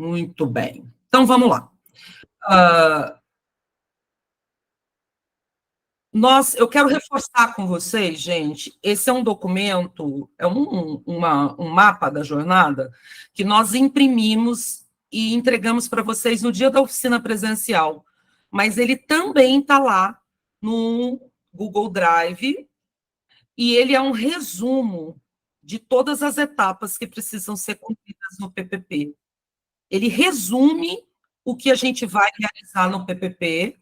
Muito bem. Então, vamos lá. Uh, eu quero reforçar com vocês, gente, esse é um documento, é um mapa da jornada que nós imprimimos e entregamos para vocês no dia da oficina presencial, mas ele também está lá no Google Drive e ele é um resumo de todas as etapas que precisam ser cumpridas no PPP. Ele resume o que a gente vai realizar no PPP,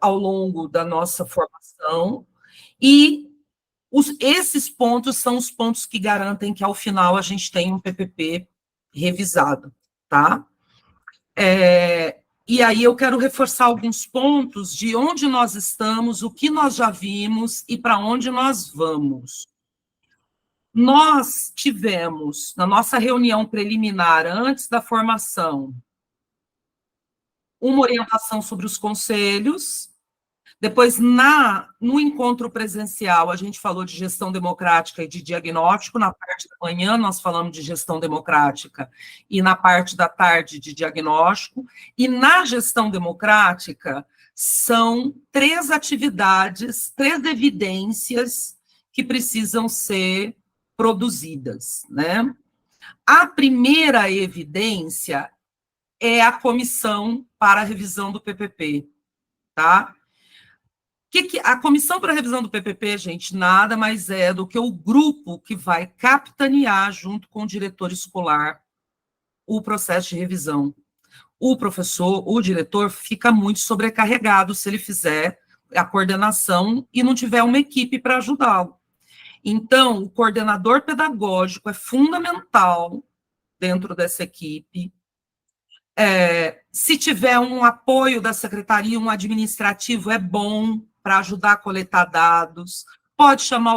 ao longo da nossa formação, e esses pontos são os pontos que garantem que, ao final, a gente tem um PPP revisado, tá? E aí eu quero reforçar alguns pontos de onde nós estamos, o que nós já vimos e para onde nós vamos. Nós tivemos, na nossa reunião preliminar, antes da formação, uma orientação sobre os conselhos. Depois, no encontro presencial, a gente falou de gestão democrática e de diagnóstico. Na parte da manhã, nós falamos de gestão democrática e na parte da tarde, de diagnóstico. E na gestão democrática, são 3 atividades, 3 evidências que precisam ser produzidas, né? A primeira evidência é a comissão para a revisão do PPP, tá? A comissão para a revisão do PPP, gente, nada mais é do que o grupo que vai capitanear, junto com o diretor escolar, o processo de revisão. O professor, o diretor, fica muito sobrecarregado se ele fizer a coordenação e não tiver uma equipe para ajudá-lo. Então, o coordenador pedagógico é fundamental dentro dessa equipe. Se tiver um apoio da secretaria, um administrativo, é bom para ajudar a coletar dados. Pode chamar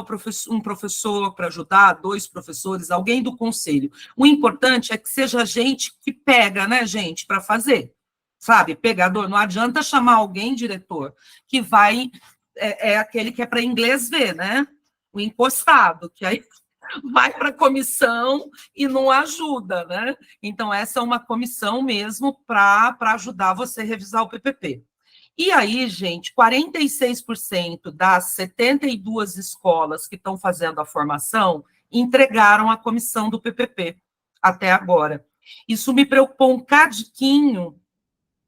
um professor para ajudar, 2 professores, alguém do conselho. O importante é que seja gente que pega, né, gente, para fazer. Sabe, pegador. Não adianta chamar alguém, diretor, que vai... É aquele que é para inglês ver, né? O encostado, que aí vai para a comissão e não ajuda, né? Então, essa é uma comissão mesmo para ajudar você a revisar o PPP. E aí, gente, 46% das 72 escolas que estão fazendo a formação entregaram a comissão do PPP até agora. Isso me preocupou um cadiquinho,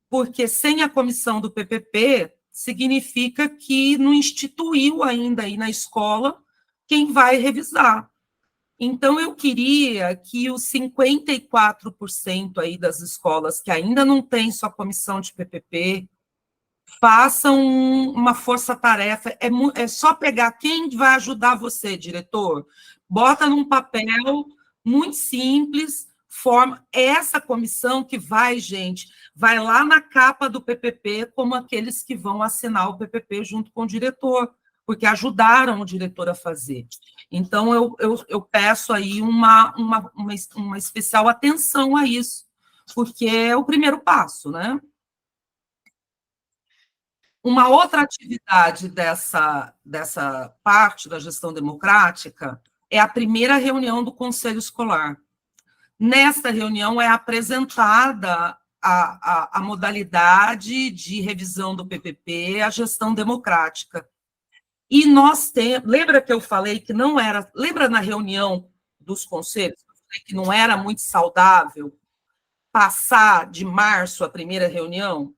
porque sem a comissão do PPP, significa que não instituiu ainda aí na escola quem vai revisar. Então, eu queria que os 54% aí das escolas que ainda não têm sua comissão de PPP façam uma força-tarefa. É só pegar quem vai ajudar você, diretor. Bota num papel muito simples, forma essa comissão que vai, gente, vai lá na capa do PPP como aqueles que vão assinar o PPP junto com o diretor, porque ajudaram o diretor a fazer. Então, eu peço aí uma especial atenção a isso, porque é o primeiro passo, né? Uma outra atividade dessa parte da gestão democrática é a primeira reunião do Conselho Escolar. Nesta reunião é apresentada a modalidade de revisão do PPP, a gestão democrática. E nós temos... Lembra que eu falei que não era... Lembra na reunião dos conselhos que eu falei que não era muito saudável passar de março a primeira reunião?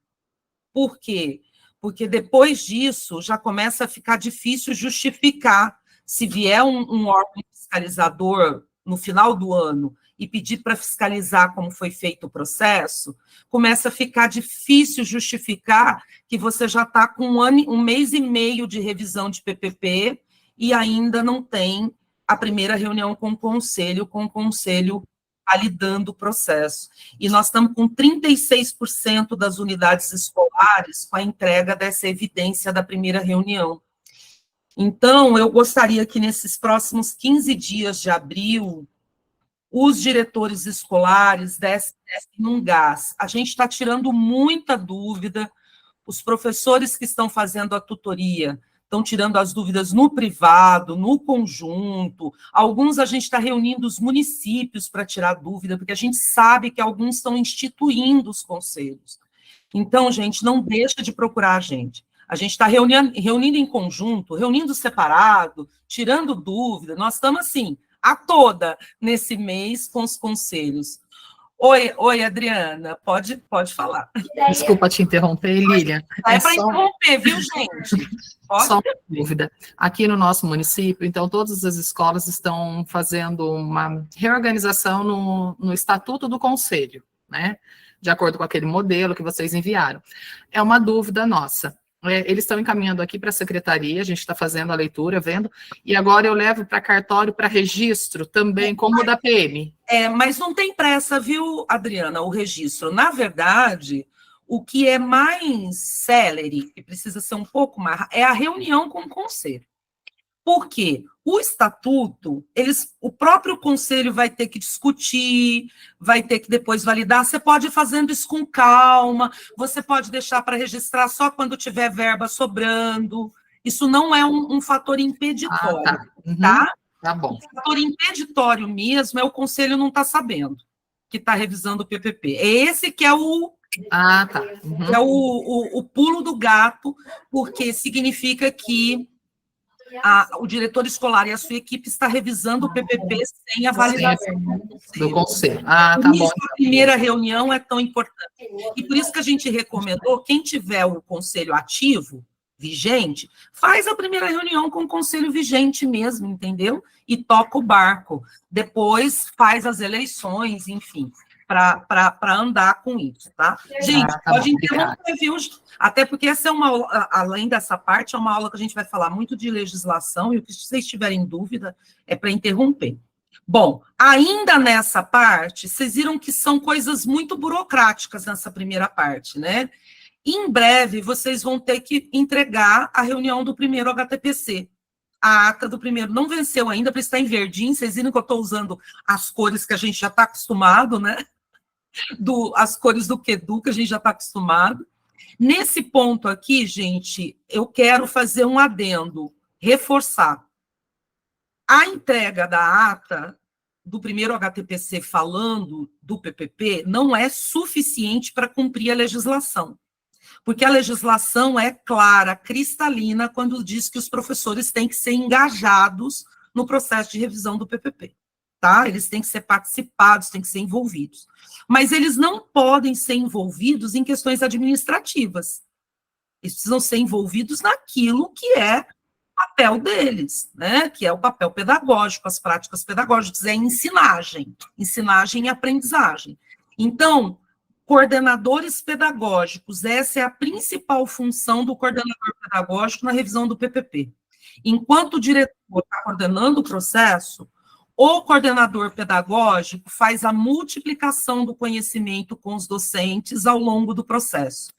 Por quê? Porque depois disso já começa a ficar difícil justificar. Se vier um órgão fiscalizador no final do ano e pedir para fiscalizar como foi feito o processo, começa a ficar difícil justificar que você já está com um mês e meio de revisão de PPP e ainda não tem a primeira reunião com o conselho validando o processo. E nós estamos com 36% das unidades escolares com a entrega dessa evidência da primeira reunião. Então, eu gostaria que nesses próximos 15 dias de abril, os diretores escolares dessem um gás. A gente está tirando muita dúvida, os professores que estão fazendo a tutoria estão tirando as dúvidas no privado, no conjunto. Alguns a gente está reunindo os municípios para tirar dúvida, porque a gente sabe que alguns estão instituindo os conselhos. Então, gente, não deixa de procurar a gente. A gente está reunindo em conjunto, reunindo separado, tirando dúvida. Nós estamos, assim, a toda nesse mês com os conselhos. Oi, Adriana, pode falar. Desculpa te interromper, Lília. É para interromper, viu, gente? Só uma dúvida. Aqui no nosso município, então, todas as escolas estão fazendo uma reorganização no Estatuto do Conselho, né? De acordo com aquele modelo que vocês enviaram. É uma dúvida nossa. Eles estão encaminhando aqui para a secretaria, a gente está fazendo a leitura, vendo, e agora eu levo para cartório para registro também, como o da PM. Mas não tem pressa, viu, Adriana, o registro. Na verdade, o que é mais célere, que precisa ser um pouco mais, é a reunião com o conselho. Por quê? O estatuto, o próprio conselho vai ter que discutir, vai ter que depois validar. Você pode ir fazendo isso com calma, você pode deixar para registrar só quando tiver verba sobrando. Isso não é um fator impeditório, tá? Tá? Tá bom. O fator impeditório mesmo é o conselho não estar sabendo que está revisando o PPP. É esse que é o tá. É o pulo do gato, porque significa que o diretor escolar e a sua equipe está revisando o PPP sem a validação do conselho. Tá por isso bom. a primeira reunião é tão importante. E por isso que a gente recomendou, quem tiver o conselho ativo, vigente, faz a primeira reunião com o conselho vigente mesmo, entendeu? E toca o barco. Depois faz as eleições, enfim, para andar com isso, tá? Gente, pode interromper, viu? Até porque essa é uma aula, além dessa parte, é uma aula que a gente vai falar muito de legislação, e o que vocês tiverem dúvida é para interromper. Bom, ainda nessa parte, vocês viram que são coisas muito burocráticas nessa primeira parte, né? Em breve, vocês vão ter que entregar a reunião do primeiro HTPC. A ata do primeiro não venceu ainda, para estar em verdinho. Vocês viram que eu estou usando as cores que a gente já está acostumado, né? As cores do QEDU, que a gente já está acostumado. Nesse ponto aqui, gente, eu quero fazer um adendo, reforçar. A entrega da ata do primeiro HTPC falando do PPP não é suficiente para cumprir a legislação. Porque a legislação é clara, cristalina, quando diz que os professores têm que ser engajados no processo de revisão do PPP, tá? Eles têm que ser participados, têm que ser envolvidos. Mas eles não podem ser envolvidos em questões administrativas. Eles precisam ser envolvidos naquilo que é o papel deles, né? Que é o papel pedagógico, as práticas pedagógicas, é ensinagem e aprendizagem. Então, coordenadores pedagógicos, essa é a principal função do coordenador pedagógico na revisão do PPP. Enquanto o diretor está coordenando o processo, o coordenador pedagógico faz a multiplicação do conhecimento com os docentes ao longo do processo.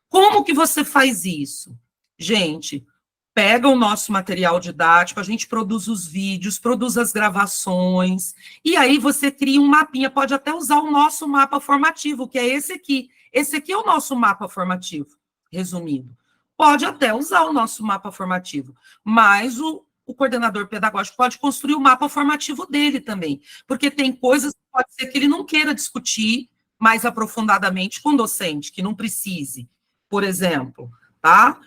Como que você faz isso? Gente, pega o nosso material didático, a gente produz os vídeos, produz as gravações, e aí você cria um mapinha, pode até usar o nosso mapa formativo, que é esse aqui. Esse aqui é o nosso mapa formativo, resumindo. Pode até usar o nosso mapa formativo, mas o coordenador pedagógico pode construir o mapa formativo dele também, porque tem coisas que pode ser que ele não queira discutir mais aprofundadamente com o docente, que não precise, por exemplo, tá?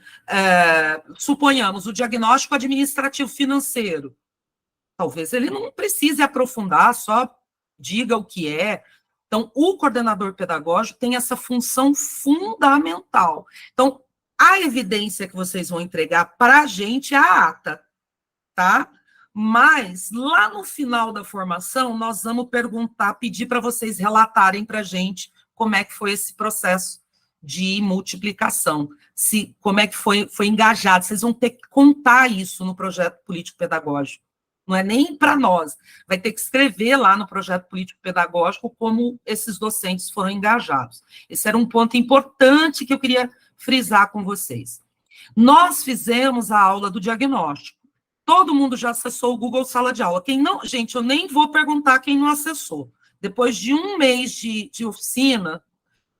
Suponhamos o diagnóstico administrativo financeiro. Talvez ele não precise aprofundar, só diga o que é. Então, o coordenador pedagógico tem essa função fundamental. Então, a evidência que vocês vão entregar para a gente é a ata, tá? Mas, lá no final da formação, nós vamos pedir para vocês relatarem para a gente como é que foi esse processo de multiplicação, como é que foi engajado. Vocês vão ter que contar isso no projeto político-pedagógico. Não é nem para nós. Vai ter que escrever lá no projeto político-pedagógico como esses docentes foram engajados. Esse era um ponto importante que eu queria frisar com vocês. Nós fizemos a aula do diagnóstico. Todo mundo já acessou o Google Sala de Aula. Quem não, gente, eu nem vou perguntar quem não acessou. Depois de um mês de oficina,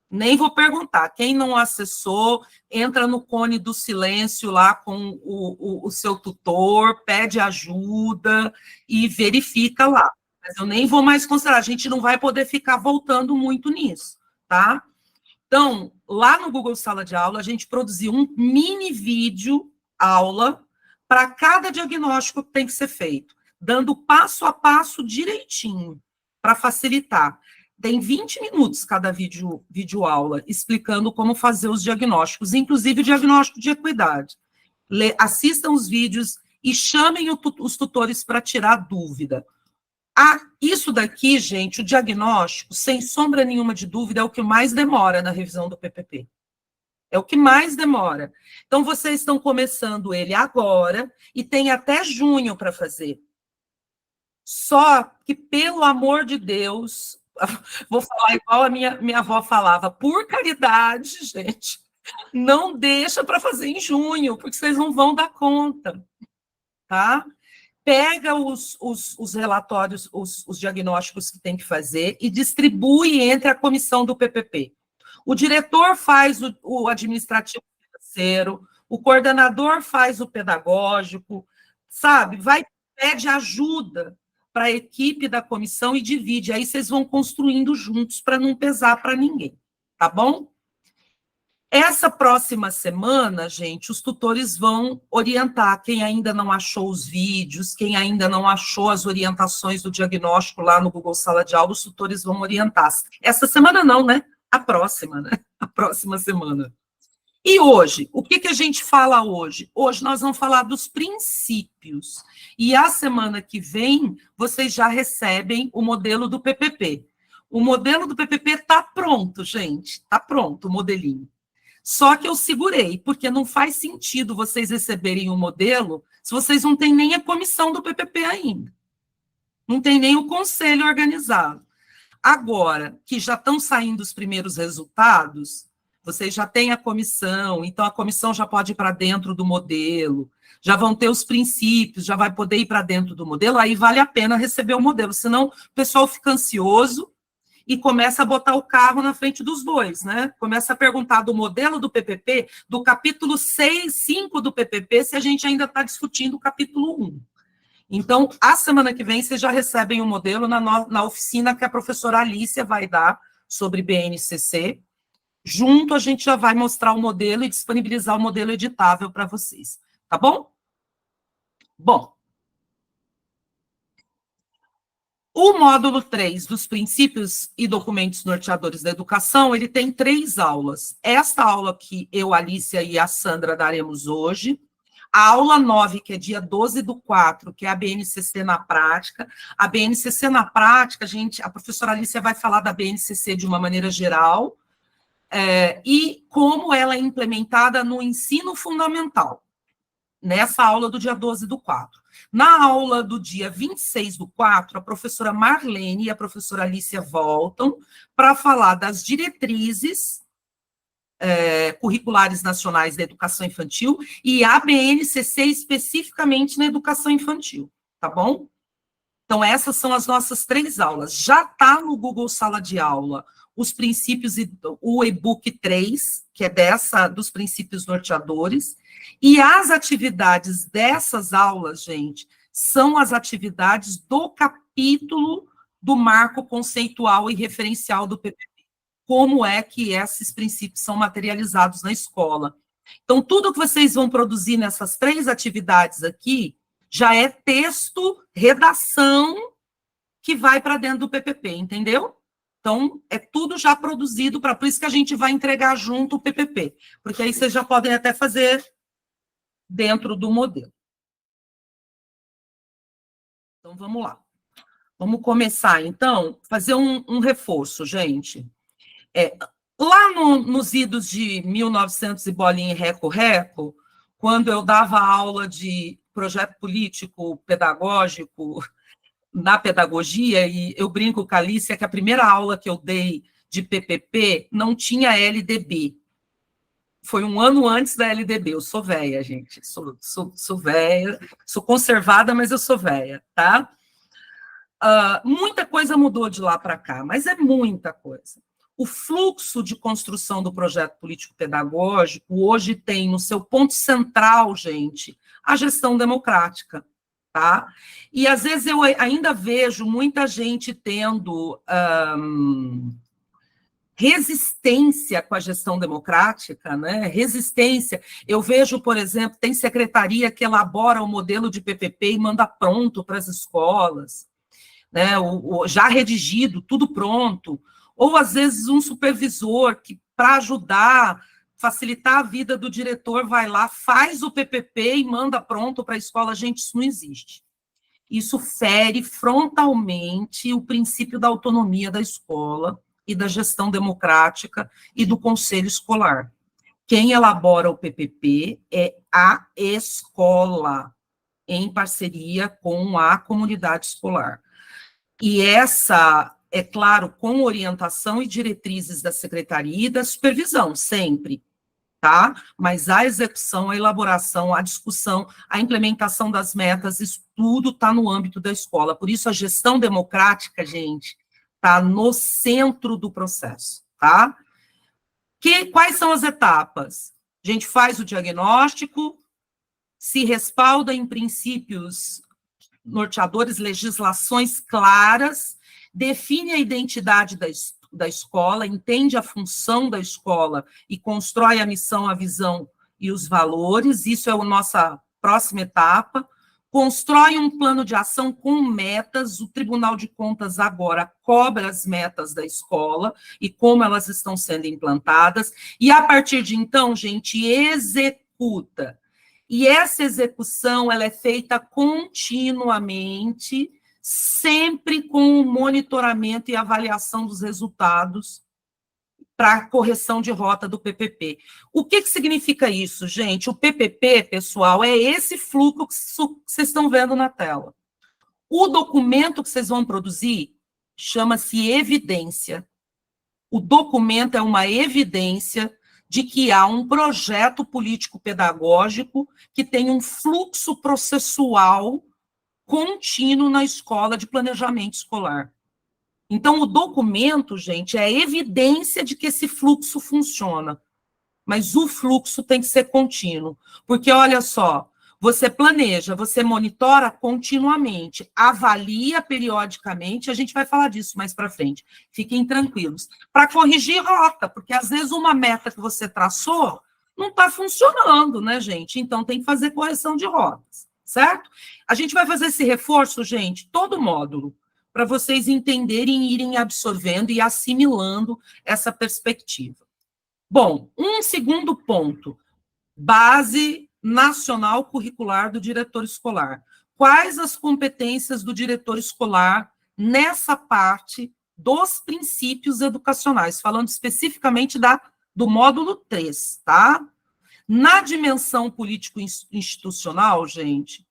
Nem vou perguntar. Quem não acessou, entra no cone do silêncio lá com o seu tutor, pede ajuda e verifica lá. Mas eu nem vou mais considerar. A gente não vai poder ficar voltando muito nisso, tá? Então, lá no Google Sala de Aula, a gente produziu um mini vídeo aula para cada diagnóstico que tem que ser feito, dando passo a passo direitinho, para facilitar. Tem 20 minutos cada vídeo aula, explicando como fazer os diagnósticos, inclusive o diagnóstico de equidade. Assistam os vídeos e chamem os tutores para tirar dúvida. Isso daqui, gente, o diagnóstico, sem sombra nenhuma de dúvida, é o que mais demora na revisão do PPP. É o que mais demora. Então, vocês estão começando ele agora e tem até junho para fazer. Só que, pelo amor de Deus, vou falar igual a minha avó falava, por caridade, gente, não deixa para fazer em junho, porque vocês não vão dar conta, tá? Pega os relatórios, os diagnósticos que tem que fazer e distribui entre a comissão do PPP. O diretor faz o administrativo financeiro, o coordenador faz o pedagógico, sabe? Pede ajuda para a equipe da comissão e divide. Aí vocês vão construindo juntos para não pesar para ninguém, tá bom? Essa próxima semana, gente, os tutores vão orientar quem ainda não achou os vídeos, quem ainda não achou as orientações do diagnóstico lá no Google Sala de Aula, os tutores vão orientar. Essa semana não, né? A próxima, né? A próxima semana. E hoje, o que a gente fala hoje? Hoje nós vamos falar dos princípios. E a semana que vem, vocês já recebem o modelo do PPP. O modelo do PPP está pronto, gente. Está pronto o modelinho. Só que eu segurei, porque não faz sentido vocês receberem o modelo se vocês não têm nem a comissão do PPP ainda. Não tem nem o conselho organizado. Agora, que já estão saindo os primeiros resultados, vocês já têm a comissão, então a comissão já pode ir para dentro do modelo, já vão ter os princípios, já vai poder ir para dentro do modelo, aí vale a pena receber o modelo, senão o pessoal fica ansioso e começa a botar o carro na frente dos bois, né? Começa a perguntar do modelo do PPP, do capítulo 6, 5 do PPP, se a gente ainda está discutindo o capítulo 1. Então, a semana que vem, vocês já recebem o modelo na oficina que a professora Alicia vai dar sobre BNCC. Junto, a gente já vai mostrar o modelo e disponibilizar o modelo editável para vocês. Tá bom? Bom. O módulo 3 dos princípios e documentos norteadores da educação, ele tem 3 aulas. Esta aula que eu, Alicia e a Sandra daremos hoje. A aula 9, que é dia 12/4, que é a BNCC na prática. A BNCC na prática, gente, a professora Alicia vai falar da BNCC de uma maneira geral, e como ela é implementada no ensino fundamental, nessa aula do dia 12/4. Na aula do dia 26/4, a professora Marlene e a professora Alicia voltam para falar das diretrizes curriculares nacionais da educação infantil e a BNCC especificamente na educação infantil, tá bom? Então, essas são as nossas 3 aulas. Já está no Google Sala de Aula os princípios, o e-book 3, que é dos princípios norteadores, e as atividades dessas aulas, gente, são as atividades do capítulo do marco conceitual e referencial do PPP. Como é que esses princípios são materializados na escola. Então, tudo que vocês vão produzir nessas 3 atividades aqui já é texto, redação, que vai para dentro do PPP, entendeu? Então, é tudo já produzido, por isso que a gente vai entregar junto o PPP, porque aí vocês já podem até fazer dentro do modelo. Então, vamos lá. Vamos começar, então, fazer um reforço, gente. Lá nos idos de 1900 e bolinha e reco-reco, quando eu dava aula de projeto político pedagógico na pedagogia, e eu brinco com a Alicia que a primeira aula que eu dei de PPP não tinha LDB. Foi um ano antes da LDB. Eu sou velha, gente. Sou velha, sou conservada, mas eu sou velha, tá? Muita coisa mudou de lá para cá, mas é muita coisa. o fluxo de construção do projeto político-pedagógico hoje tem no seu ponto central, gente, a gestão democrática, tá? E, às vezes, eu ainda vejo muita gente tendo resistência com a gestão democrática, né? Resistência. Eu vejo, por exemplo, tem secretaria que elabora o modelo de PPP e manda pronto para as escolas, né? Já redigido, tudo pronto. Ou, às vezes, um supervisor que, para ajudar, facilitar a vida do diretor, vai lá, faz o PPP e manda pronto para a escola. Gente, isso não existe. Isso fere frontalmente o princípio da autonomia da escola e da gestão democrática e do conselho escolar. Quem elabora o PPP é a escola, em parceria com a comunidade escolar. E essa, é claro, com orientação e diretrizes da secretaria e da supervisão, sempre, tá? Mas a execução, a elaboração, a discussão, a implementação das metas, isso tudo está no âmbito da escola. Por isso, a gestão democrática, gente, está no centro do processo, tá? Quais são as etapas? A gente faz o diagnóstico, se respalda em princípios norteadores, legislações claras, define a identidade da escola, entende a função da escola e constrói a missão, a visão e os valores. Isso é a nossa próxima etapa. Constrói um plano de ação com metas. O Tribunal de Contas agora cobra as metas da escola e como elas estão sendo implantadas. E, a partir de então, gente, executa. E essa execução, ela é feita continuamente, sempre com o monitoramento e avaliação dos resultados para a correção de rota do PPP. O que significa isso, gente? O PPP, pessoal, é esse fluxo que vocês estão vendo na tela. O documento que vocês vão produzir chama-se evidência. O documento é uma evidência de que há um projeto político-pedagógico que tem um fluxo processual contínuo na escola de planejamento escolar. Então, o documento, gente, é evidência de que esse fluxo funciona. Mas o fluxo tem que ser contínuo. Porque, olha só, você planeja, você monitora continuamente, avalia periodicamente, a gente vai falar disso mais para frente. Fiquem tranquilos. Para corrigir rota, porque às vezes uma meta que você traçou não está funcionando, né, gente? Então, tem que fazer correção de rotas, certo? A gente vai fazer esse reforço, gente, todo módulo, para vocês entenderem e irem absorvendo e assimilando essa perspectiva. Bom, um segundo ponto, base nacional curricular do diretor escolar. Quais as competências do diretor escolar nessa parte dos princípios educacionais, falando especificamente do módulo 3, tá? Na dimensão político-institucional, gente,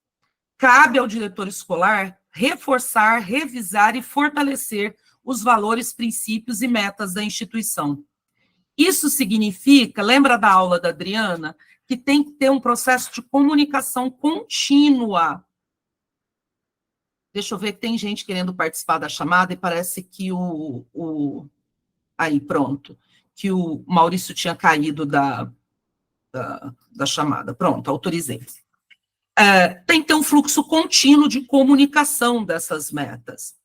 cabe ao diretor escolar reforçar, revisar e fortalecer os valores, princípios e metas da instituição. Isso significa, lembra da aula da Adriana, que tem que ter um processo de comunicação contínua. Deixa eu ver, tem gente querendo participar da chamada e parece que aí, pronto, que o Maurício tinha caído da chamada. Pronto, autorizei. Tem que ter um fluxo contínuo de comunicação dessas metas.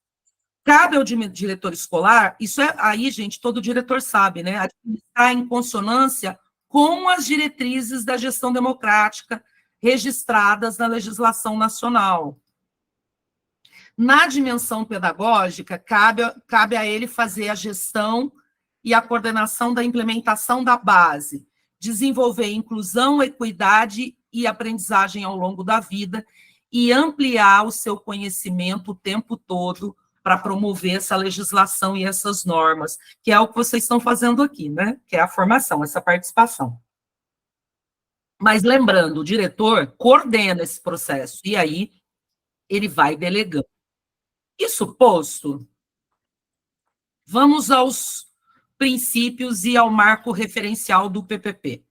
Cabe ao diretor escolar, isso é, aí, gente, todo diretor sabe, né? Administrar em consonância com as diretrizes da gestão democrática registradas na legislação nacional. Na dimensão pedagógica, cabe a ele fazer a gestão e a coordenação da implementação da base, desenvolver inclusão, equidade e aprendizagem ao longo da vida e ampliar o seu conhecimento o tempo todo para promover essa legislação e essas normas, que é o que vocês estão fazendo aqui, né? Que é a formação, essa participação. Mas lembrando, o diretor coordena esse processo, e aí ele vai delegando. Isso posto, vamos aos princípios e ao marco referencial do PPP.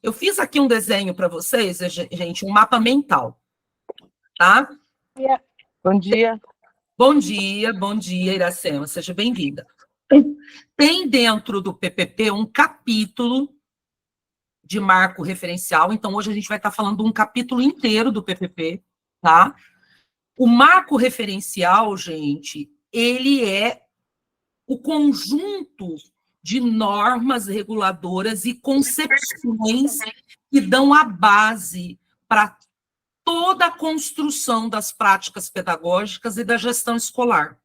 Eu fiz aqui um desenho para vocês, gente, um mapa mental, tá? Bom dia. Bom dia, Iracema, seja bem-vinda. Tem dentro do PPP um capítulo de marco referencial, então hoje a gente vai estar falando de um capítulo inteiro do PPP, tá? O marco referencial, gente, ele é o conjunto de normas reguladoras e concepções que dão a base para toda a construção das práticas pedagógicas e da gestão escolar.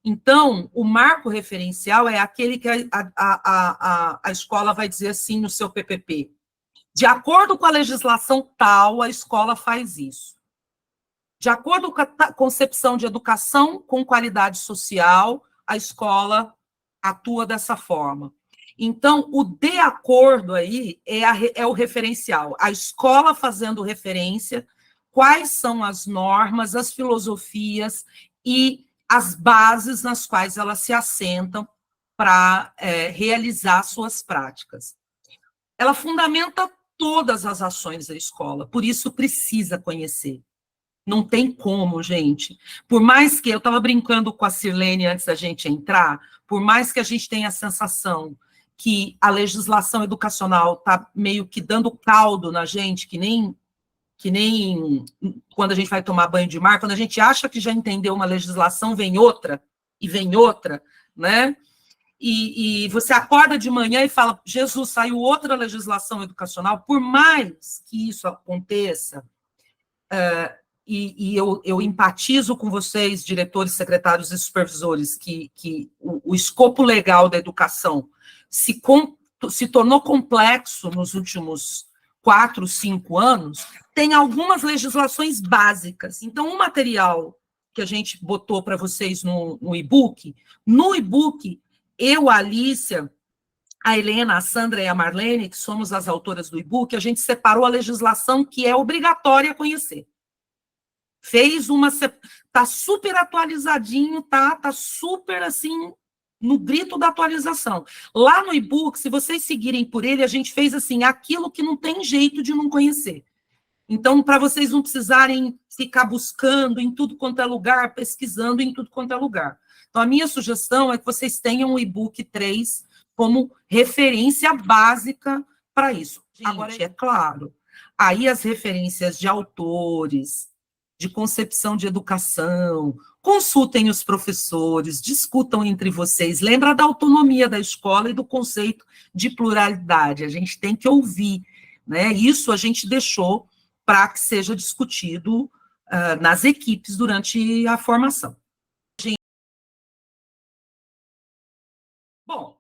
Então, o marco referencial é aquele que a escola vai dizer assim no seu PPP. De acordo com a legislação tal, a escola faz isso. De acordo com a concepção de educação com qualidade social, a escola atua dessa forma. Então, o de acordo aí é o referencial. A escola fazendo referência, quais são as normas, as filosofias e as bases nas quais elas se assentam para realizar suas práticas. Ela fundamenta todas as ações da escola, por isso precisa conhecer. Não tem como, gente. Por mais que, eu estava brincando com a Sirlene antes da gente entrar, por mais que a gente tenha a sensação que a legislação educacional está meio que dando caldo na gente, que nem quando a gente vai tomar banho de mar, quando a gente acha que já entendeu uma legislação, vem outra, né? E você acorda de manhã e fala, Jesus, saiu outra legislação educacional, por mais que isso aconteça, e eu empatizo com vocês, diretores, secretários e supervisores, que o escopo legal da educação se tornou complexo nos últimos 4, 5 anos, tem algumas legislações básicas. Então, o material que a gente botou para vocês no e-book, eu, a Alícia, a Helena, a Sandra e a Marlene, que somos as autoras do e-book, a gente separou a legislação que é obrigatória conhecer. Tá super atualizadinho, tá super assim, no grito da atualização. Lá no e-book, se vocês seguirem por ele, a gente fez assim, aquilo que não tem jeito de não conhecer. Então, para vocês não precisarem ficar buscando em tudo quanto é lugar, pesquisando em tudo quanto é lugar. Então, a minha sugestão é que vocês tenham o e-book 3 como referência básica para isso. Gente, agora, é claro, aí as referências de autores, de concepção de educação, consultem os professores, discutam entre vocês, lembra da autonomia da escola e do conceito de pluralidade, a gente tem que ouvir, né? Isso a gente deixou para que seja discutido nas equipes durante a formação. Bom,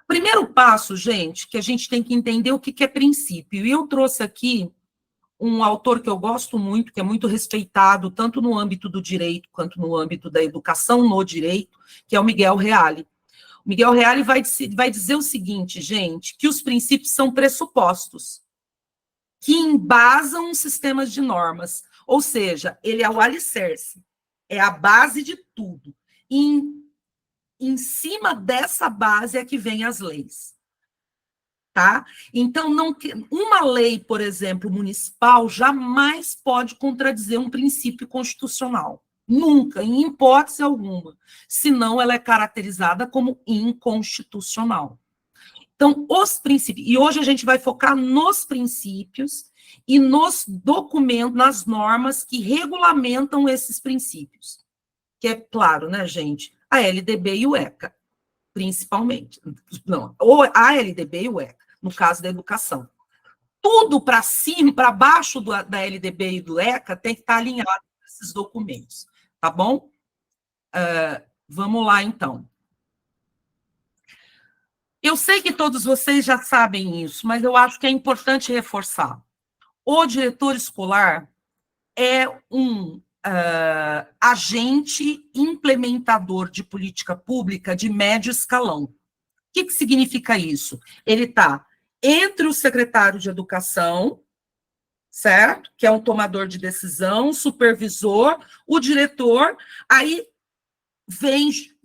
primeiro passo, gente, que a gente tem que entender o que é princípio, e eu trouxe aqui um autor que eu gosto muito, que é muito respeitado, tanto no âmbito do direito, quanto no âmbito da educação no direito, que é o Miguel Reale. O Miguel Reale vai dizer o seguinte, gente, que os princípios são pressupostos, que embasam sistemas de normas, ou seja, ele é o alicerce, é a base de tudo. E em cima dessa base é que vem as leis. Tá? Então, uma lei, por exemplo, municipal, jamais pode contradizer um princípio constitucional. Nunca, em hipótese alguma. Senão, ela é caracterizada como inconstitucional. Então, os princípios... E hoje a gente vai focar nos princípios e nos documentos, nas normas que regulamentam esses princípios. Que é claro, né, gente? A LDB e o ECA, principalmente. Não, ou a LDB e o ECA. No caso da educação. Tudo para cima, para baixo da LDB e do ECA tem que estar alinhado com esses documentos, tá bom? Vamos lá, então. Eu sei que todos vocês já sabem isso, mas eu acho que é importante reforçar. O diretor escolar é um agente implementador de política pública de médio escalão. O que significa isso? Ele está entre o secretário de educação, certo? Que é um tomador de decisão, supervisor, o diretor, aí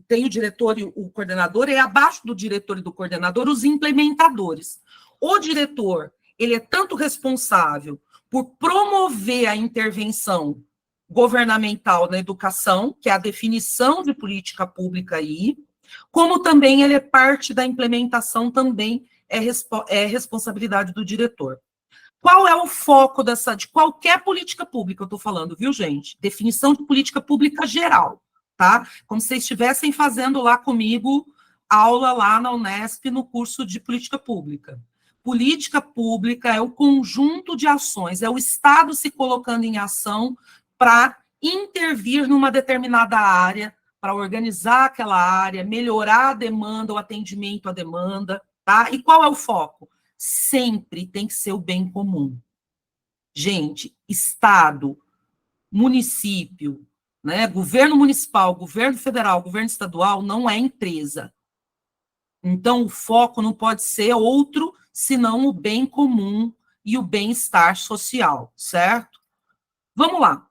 tem o diretor e o coordenador, e abaixo do diretor e do coordenador, os implementadores. O diretor, ele é tanto responsável por promover a intervenção governamental na educação, que é a definição de política pública aí, Como também ele é parte da implementação, também é responsabilidade do diretor. Qual é o foco de qualquer política pública, eu estou falando, viu, gente? Definição de política pública geral, tá? Como se vocês estivessem fazendo lá comigo aula lá na Unesp no curso de política pública. Política pública é o conjunto de ações, é o Estado se colocando em ação para intervir numa determinada área, para organizar aquela área, melhorar a demanda, o atendimento à demanda, tá? E qual é o foco? Sempre tem que ser o bem comum. Gente, Estado, município, né, governo municipal, governo federal, governo estadual, não é empresa. Então, o foco não pode ser outro, senão o bem comum e o bem-estar social, certo? Vamos lá.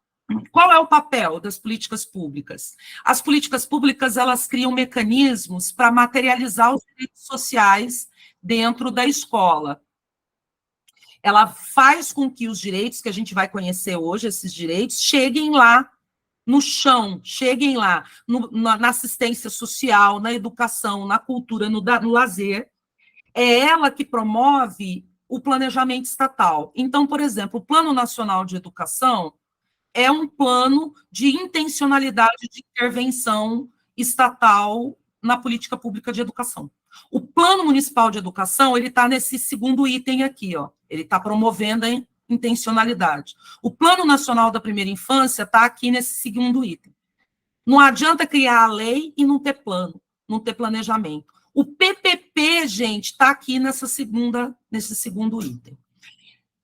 Qual é o papel das políticas públicas? As políticas públicas, elas criam mecanismos para materializar os direitos sociais dentro da escola. Ela faz com que os direitos que a gente vai conhecer hoje, esses direitos, cheguem lá no chão, cheguem lá na assistência social, na educação, na cultura, no lazer. É ela que promove o planejamento estatal. Então, por exemplo, o Plano Nacional de Educação é um plano de intencionalidade de intervenção estatal na política pública de educação. O Plano Municipal de Educação, ele está nesse segundo item aqui, ó. Ele está promovendo a intencionalidade. O Plano Nacional da Primeira Infância está aqui nesse segundo item. Não adianta criar a lei e não ter plano, não ter planejamento. O PPP, gente, está aqui nesse segundo item.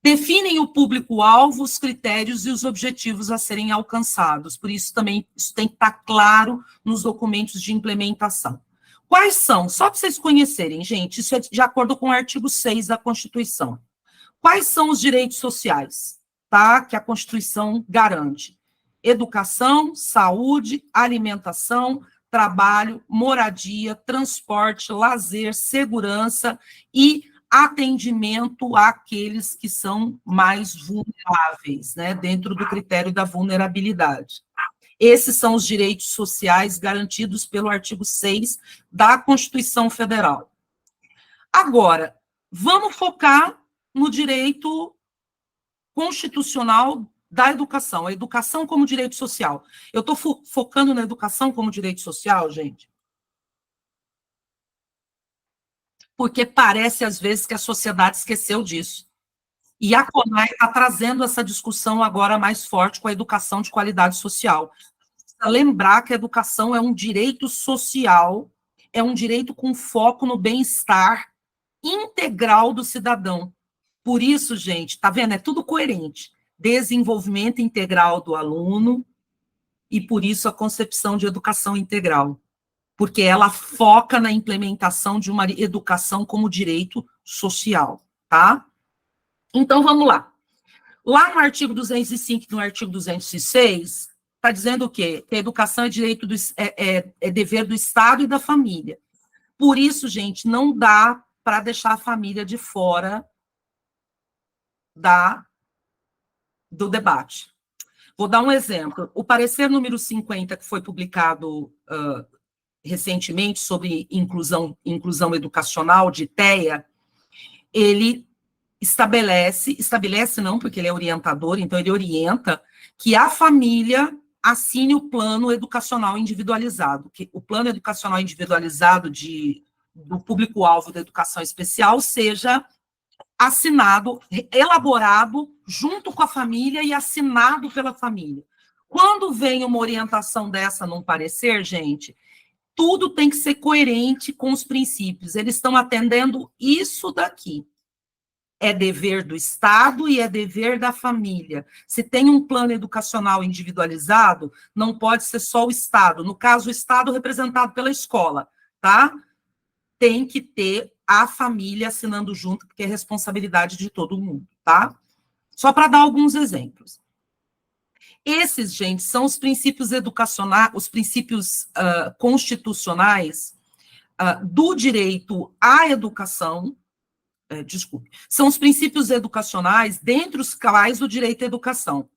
Definem o público-alvo, os critérios e os objetivos a serem alcançados. Por isso, também, isso tem que estar claro nos documentos de implementação. Quais são? Só para vocês conhecerem, gente, isso é de acordo com o artigo 6 da Constituição. Quais são os direitos sociais, tá? Que a Constituição garante? Educação, saúde, alimentação, trabalho, moradia, transporte, lazer, segurança e atendimento àqueles que são mais vulneráveis, né, dentro do critério da vulnerabilidade. Esses são os direitos sociais garantidos pelo artigo 6 da Constituição Federal. Agora, vamos focar no direito constitucional da educação, a educação como direito social. Eu estou focando na educação como direito social, gente, porque parece, às vezes, que a sociedade esqueceu disso. E a CONAI está trazendo essa discussão agora mais forte com a educação de qualidade social. Precisa lembrar que a educação é um direito social, é um direito com foco no bem-estar integral do cidadão. Por isso, gente, tá vendo? É tudo coerente. Desenvolvimento integral do aluno e, por isso, a concepção de educação integral. Porque ela foca na implementação de uma educação como direito social, tá? Então, vamos lá. Lá no artigo 205 e no artigo 206, está dizendo o quê? Que a educação é direito é dever do Estado e da família. Por isso, gente, não dá para deixar a família de fora do debate. Vou dar um exemplo. O parecer número 50, que foi publicado recentemente sobre inclusão educacional de TEA, ele estabelece não, porque ele é orientador, então ele orienta que a família assine o plano educacional individualizado, que o plano educacional individualizado do público-alvo da educação especial seja assinado, elaborado junto com a família e assinado pela família. Quando vem uma orientação dessa num parecer, gente, tudo tem que ser coerente com os princípios. Eles estão atendendo isso daqui. É dever do Estado e é dever da família. Se tem um plano educacional individualizado, não pode ser só o Estado. No caso, o Estado representado pela escola, tá? Tem que ter a família assinando junto, porque é responsabilidade de todo mundo, tá? Só para dar alguns exemplos. Esses, gente, são os princípios educacionais, os princípios constitucionais do direito à educação, são os princípios educacionais, dentre os quais o direito à educação.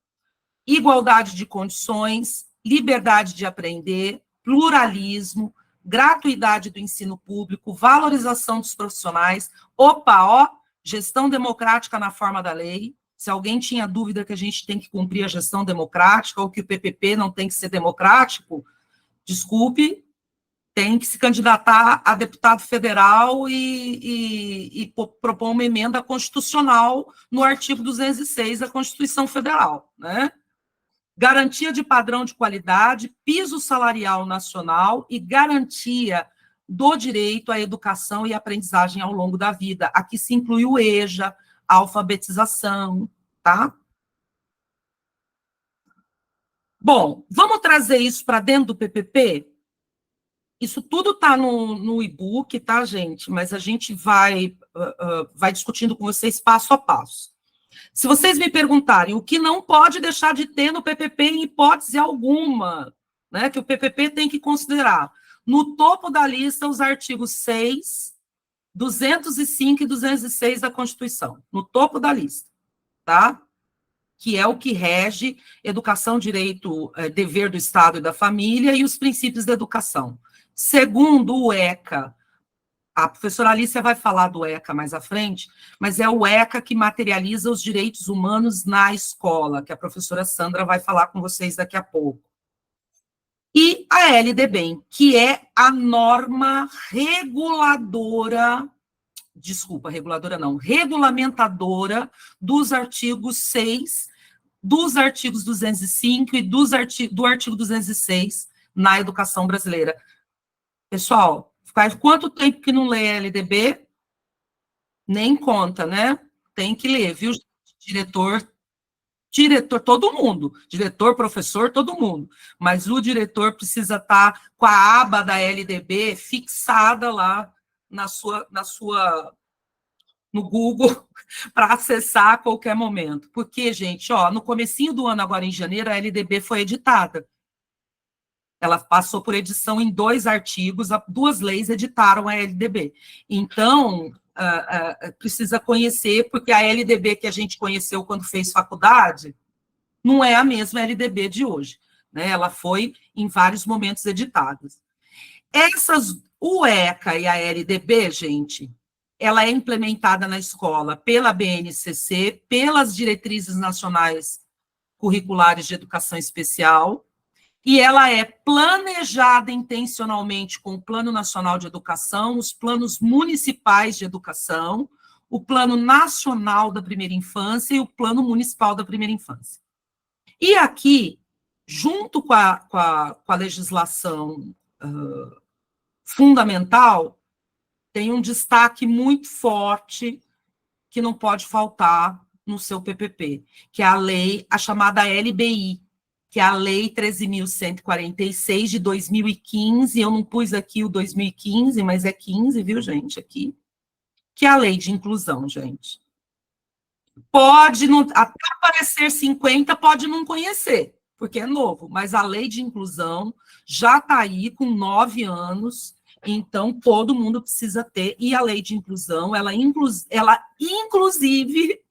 Igualdade de condições, liberdade de aprender, pluralismo, gratuidade do ensino público, valorização dos profissionais. Opa, ó, gestão democrática na forma da lei. Se alguém tinha dúvida que a gente tem que cumprir a gestão democrática ou que o PPP não tem que ser democrático, desculpe, tem que se candidatar a deputado federal e propor uma emenda constitucional no artigo 206 da Constituição Federal, né? Garantia de padrão de qualidade, piso salarial nacional e garantia do direito à educação e aprendizagem ao longo da vida. Aqui se inclui o EJA, a alfabetização, tá? Bom, vamos trazer isso para dentro do PPP? Isso tudo está no e-book, tá, gente? Mas a gente vai discutindo com vocês passo a passo. Se vocês me perguntarem o que não pode deixar de ter no PPP em hipótese alguma, né, que o PPP tem que considerar, no topo da lista os artigos 6, 205 e 206 da Constituição, no topo da lista, tá? Que é o que rege educação, direito, dever do Estado e da família e os princípios da educação. Segundo o ECA, a professora Alicia vai falar do ECA mais à frente, mas é o ECA que materializa os direitos humanos na escola, que a professora Sandra vai falar com vocês daqui a pouco. E a LDB, que é a norma regulamentadora dos artigos 6, dos artigos 205 e do artigo 206 na educação brasileira. Pessoal, faz quanto tempo que não lê LDB? Nem conta, né? Tem que ler, viu? Diretor, todo mundo. Diretor, professor, todo mundo. Mas o diretor precisa estar com a aba da LDB fixada lá no Google para acessar a qualquer momento. Porque, gente, ó, no comecinho do ano, agora em janeiro, a LDB foi editada. Ela passou por edição em 2 artigos, 2 leis editaram a LDB. Então, precisa conhecer, porque a LDB que a gente conheceu quando fez faculdade não é a mesma LDB de hoje, né? Ela foi, em vários momentos, editada. O ECA e a LDB, gente, ela é implementada na escola pela BNCC, pelas Diretrizes Nacionais Curriculares de Educação Especial, e ela é planejada intencionalmente com o Plano Nacional de Educação, os planos municipais de educação, o Plano Nacional da Primeira Infância e o Plano Municipal da Primeira Infância. E aqui, junto com a legislação fundamental, tem um destaque muito forte que não pode faltar no seu PPP, que é a chamada LBI, que é a Lei 13.146 de 2015, eu não pus aqui o 2015, mas é 15, viu, gente, aqui, que é a Lei de Inclusão, gente. Pode, não, até aparecer 50, pode não conhecer, porque é novo, mas a Lei de Inclusão já está aí com 9 anos, então todo mundo precisa ter, e a Lei de Inclusão, ela inclusive,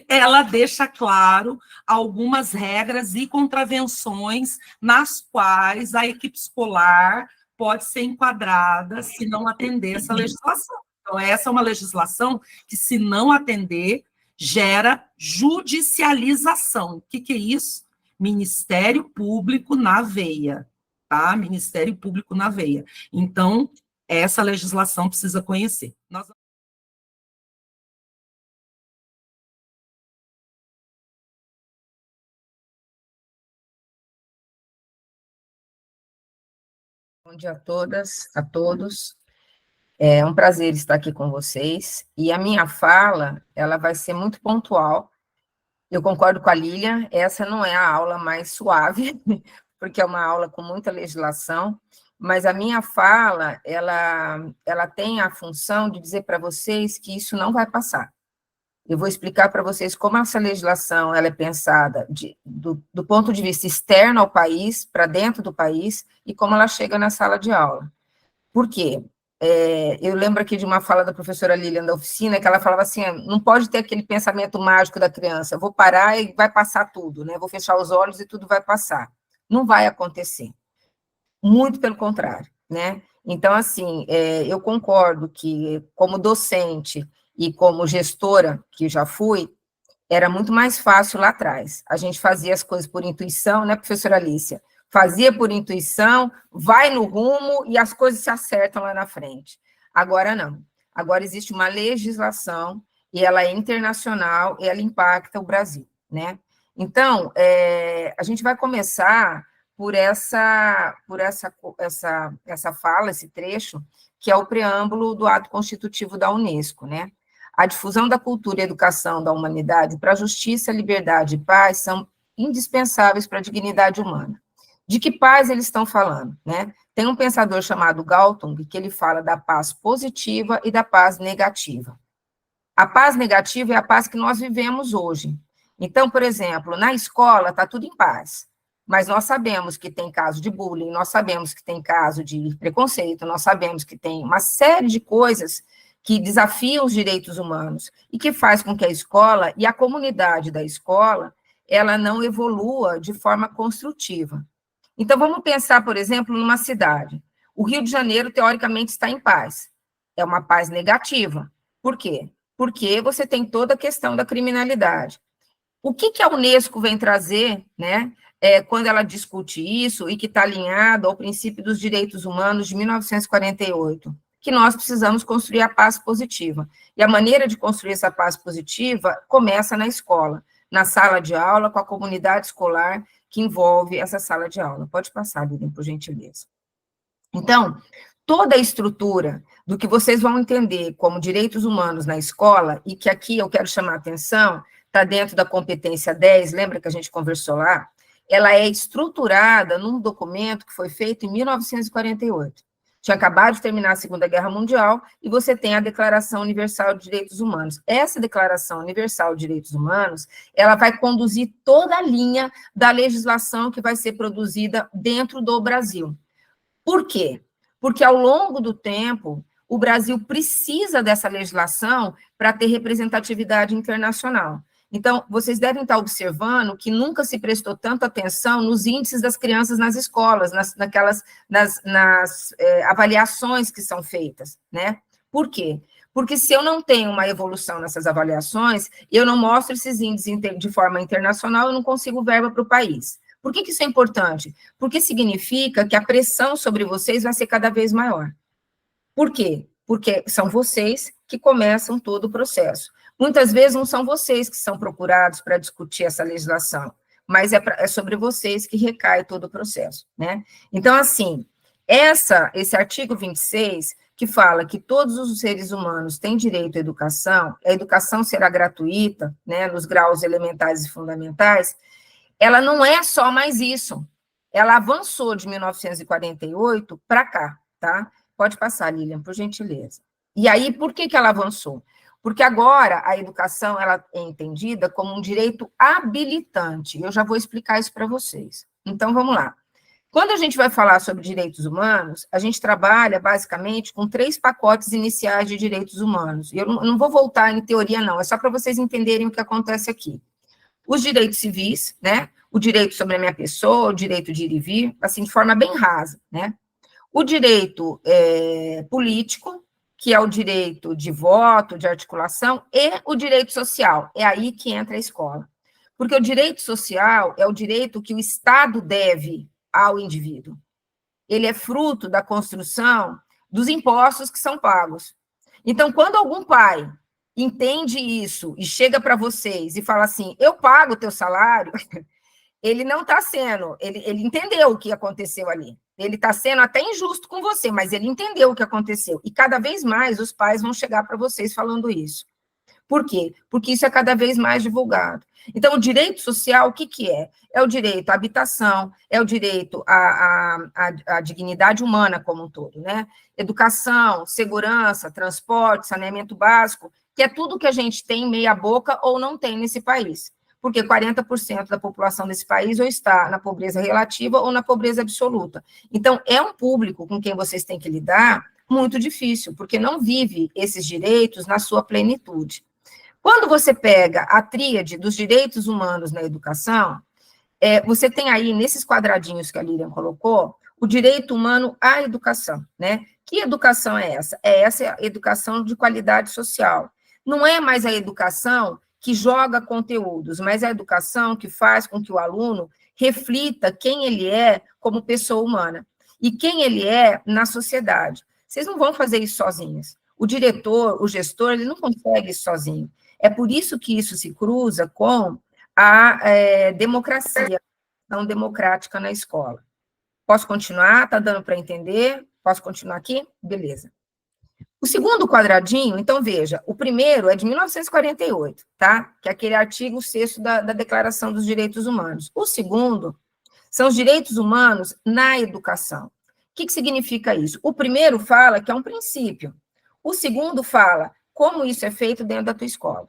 ela deixa claro algumas regras e contravenções nas quais a equipe escolar pode ser enquadrada se não atender essa legislação. Então, essa é uma legislação que, se não atender, gera judicialização. O que é isso? Ministério Público na veia, tá? Ministério Público na veia. Então, essa legislação precisa conhecer. Bom dia a todas, a todos. É um prazer estar aqui com vocês. E a minha fala, ela vai ser muito pontual. Eu concordo com a Lilian, essa não é a aula mais suave, porque é uma aula com muita legislação, mas a minha fala, ela tem a função de dizer para vocês que isso não vai passar. Eu vou explicar para vocês como essa legislação ela é pensada do ponto de vista externo ao país, para dentro do país, e como ela chega na sala de aula. Por quê? Eu lembro aqui de uma fala da professora Lilian da oficina, que ela falava assim, não pode ter aquele pensamento mágico da criança, vou parar e vai passar tudo, né? Vou fechar os olhos e tudo vai passar. Não vai acontecer. Muito pelo contrário, né? Então, assim, eu concordo que, como docente e como gestora, que já fui, era muito mais fácil lá atrás. A gente fazia as coisas por intuição, né, professora Alicia? Fazia por intuição, vai no rumo e as coisas se acertam lá na frente. Agora não. Agora existe uma legislação e ela é internacional e ela impacta o Brasil, né? Então, a gente vai começar por essa fala, esse trecho, que é o preâmbulo do ato constitutivo da Unesco, né? A difusão da cultura e educação da humanidade para a justiça, liberdade e paz são indispensáveis para a dignidade humana. De que paz eles estão falando, né? Tem um pensador chamado Galtung, que ele fala da paz positiva e da paz negativa. A paz negativa é a paz que nós vivemos hoje. Então, por exemplo, na escola está tudo em paz, mas nós sabemos que tem caso de bullying, nós sabemos que tem caso de preconceito, nós sabemos que tem uma série de coisas que desafiam os direitos humanos e que faz com que a escola e a comunidade da escola, ela não evolua de forma construtiva. Então, vamos pensar, por exemplo, numa cidade. O Rio de Janeiro, teoricamente, está em paz. É uma paz negativa. Por quê? Porque você tem toda a questão da criminalidade. O que a Unesco vem trazer, né, quando ela discute isso e que está alinhado ao princípio dos direitos humanos de 1948? Que nós precisamos construir a paz positiva. E a maneira de construir essa paz positiva começa na escola, na sala de aula, com a comunidade escolar que envolve essa sala de aula. Pode passar, Lilian, por gentileza. Então, toda a estrutura do que vocês vão entender como direitos humanos na escola, e que aqui eu quero chamar a atenção, está dentro da competência 10, lembra que a gente conversou lá? Ela é estruturada num documento que foi feito em 1948. Tinha acabado de terminar a Segunda Guerra Mundial, e você tem a Declaração Universal de Direitos Humanos. Essa Declaração Universal de Direitos Humanos, ela vai conduzir toda a linha da legislação que vai ser produzida dentro do Brasil. Por quê? Porque, ao longo do tempo, o Brasil precisa dessa legislação para ter representatividade internacional. Então, vocês devem estar observando que nunca se prestou tanta atenção nos índices das crianças nas escolas, nas avaliações que são feitas, né? Por quê? Porque se eu não tenho uma evolução nessas avaliações, eu não mostro esses índices de forma internacional, eu não consigo verba para o país. Por que isso é importante? Porque significa que a pressão sobre vocês vai ser cada vez maior. Por quê? Porque são vocês que começam todo o processo. Muitas vezes não são vocês que são procurados para discutir essa legislação, mas é sobre vocês que recai todo o processo, né? Então, assim, esse artigo 26, que fala que todos os seres humanos têm direito à educação, a educação será gratuita, né, nos graus elementares e fundamentais, ela não é só mais isso. Ela avançou de 1948 para cá, tá? Pode passar, Lilian, por gentileza. E aí, por que ela avançou? Porque agora a educação ela é entendida como um direito habilitante. Eu já vou explicar isso para vocês. Então, vamos lá. Quando a gente vai falar sobre direitos humanos, a gente trabalha, basicamente, com 3 pacotes iniciais de direitos humanos. Eu não vou voltar em teoria, não. É só para vocês entenderem o que acontece aqui. Os direitos civis, né? O direito sobre a minha pessoa, o direito de ir e vir, assim, de forma bem rasa, né? O direito político, que é o direito de voto, de articulação, e o direito social. É aí que entra a escola. Porque o direito social é o direito que o Estado deve ao indivíduo. Ele é fruto da construção dos impostos que são pagos. Então, quando algum pai entende isso e chega para vocês e fala assim, eu pago o teu salário, ele não está sendo, ele entendeu o que aconteceu ali. Ele está sendo até injusto com você, mas ele entendeu o que aconteceu. E cada vez mais os pais vão chegar para vocês falando isso. Por quê? Porque isso é cada vez mais divulgado. Então, o direito social, o que é? É o direito à habitação, é o direito à dignidade humana como um todo, né? Educação, segurança, transporte, saneamento básico, que é tudo que a gente tem meia boca ou não tem nesse país. Porque 40% da população desse país ou está na pobreza relativa ou na pobreza absoluta. Então, é um público com quem vocês têm que lidar muito difícil, porque não vive esses direitos na sua plenitude. Quando você pega a tríade dos direitos humanos na educação, você tem aí, nesses quadradinhos que a Lilian colocou, o direito humano à educação, né? Que educação é essa? É essa educação de qualidade social. Não é mais a educação que joga conteúdos, mas a educação que faz com que o aluno reflita quem ele é como pessoa humana e quem ele é na sociedade. Vocês não vão fazer isso sozinhos. O diretor, o gestor, ele não consegue isso sozinho. É por isso que isso se cruza com a democracia, a ação democrática na escola. Posso continuar? Está dando para entender? Posso continuar aqui? Beleza. O segundo quadradinho, então, veja, o primeiro é de 1948, tá? Que é aquele artigo 6º da Declaração dos Direitos Humanos. O segundo são os direitos humanos na educação. O que significa isso? O primeiro fala que é um princípio. O segundo fala como isso é feito dentro da tua escola,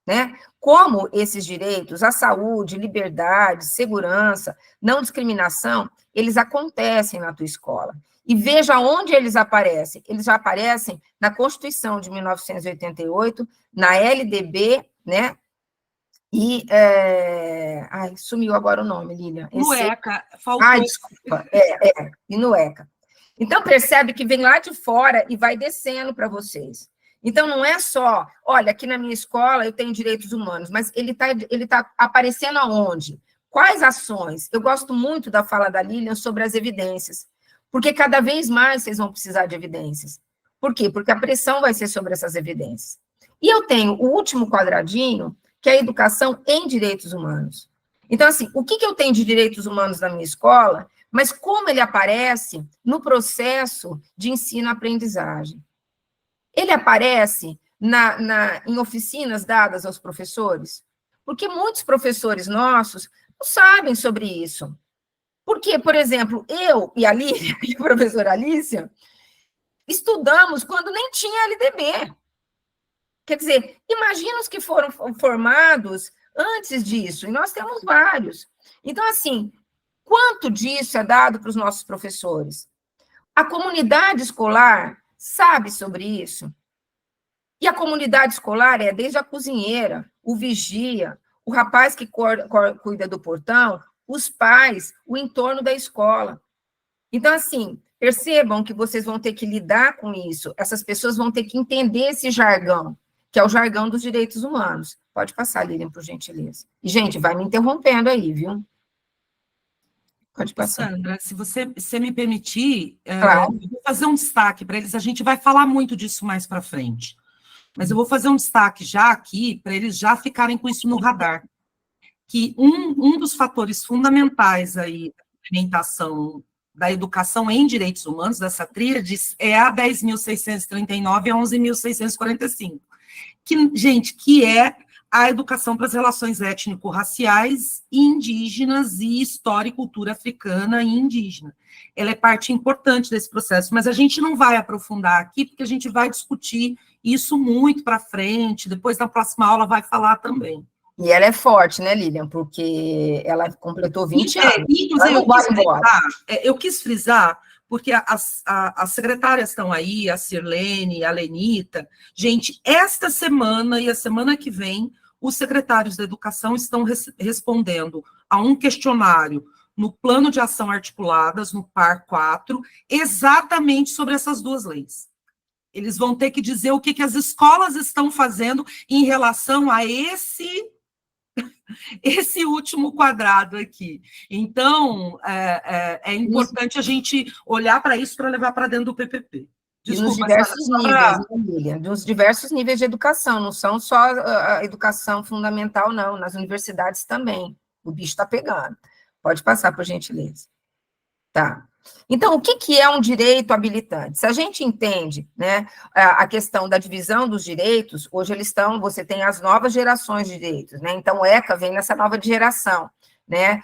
né? Como esses direitos, a saúde, liberdade, segurança, não discriminação, eles acontecem na tua escola. E veja onde eles aparecem. Eles já aparecem na Constituição de 1988, na LDB, né? E, sumiu agora o nome, Lilian. No ECA, faltou. Desculpa, e no ECA. Então, percebe que vem lá de fora e vai descendo para vocês. Então, não é só, olha, aqui na minha escola eu tenho direitos humanos, mas ele tá aparecendo aonde? Quais ações? Eu gosto muito da fala da Lilian sobre as evidências, porque cada vez mais vocês vão precisar de evidências. Por quê? Porque a pressão vai ser sobre essas evidências. E eu tenho o último quadradinho, que é a educação em direitos humanos. Então, assim, o que eu tenho de direitos humanos na minha escola, mas como ele aparece no processo de ensino-aprendizagem? Ele aparece em oficinas dadas aos professores? Porque muitos professores nossos não sabem sobre isso. Porque, por exemplo, eu e a Lília, e a professora Alicia, estudamos quando nem tinha LDB. Quer dizer, imagina os que foram formados antes disso, e nós temos vários. Então, assim, quanto disso é dado para os nossos professores? A comunidade escolar sabe sobre isso? E a comunidade escolar é desde a cozinheira, o vigia, o rapaz que cuida do portão, os pais, o entorno da escola. Então, assim, percebam que vocês vão ter que lidar com isso, essas pessoas vão ter que entender esse jargão, que é o jargão dos direitos humanos. Pode passar, Lilian, por gentileza. E, gente, vai me interrompendo aí, viu? Pode passar. Sandra, se você me permitir, Claro. eu vou fazer um destaque para eles, a gente vai falar muito disso mais para frente, mas eu vou fazer um destaque já aqui, para eles já ficarem com isso no radar, que um dos fatores fundamentais aí da implementação da educação em direitos humanos, dessa tríade, é a 10.639 e a 11.645, que é a educação para as relações étnico-raciais, indígenas e história e cultura africana e indígena. Ela é parte importante desse processo, mas a gente não vai aprofundar aqui, porque a gente vai discutir isso muito para frente, depois na próxima aula vai falar também. E ela é forte, né, Lilian? Porque ela completou 20 anos. Eu quis frisar, porque as secretárias estão aí, a Sirlene, a Lenita. Gente, esta semana e a semana que vem, os secretários da educação estão respondendo a um questionário no Plano de Ação Articuladas, no PAR 4, exatamente sobre essas duas leis. Eles vão ter que dizer o que as escolas estão fazendo em relação a esse último quadrado aqui. Então, é importante a gente olhar para isso para levar para dentro do PPP. Desculpa, nos diversos níveis, né, Lilian? Nos diversos níveis de educação, não são só a educação fundamental, não, nas universidades também. O bicho está pegando. Pode passar, por gentileza. Tá. Então, o que é um direito habilitante? Se a gente entende, né, a questão da divisão dos direitos, hoje você tem as novas gerações de direitos, né? Então, o ECA vem nessa nova geração, né?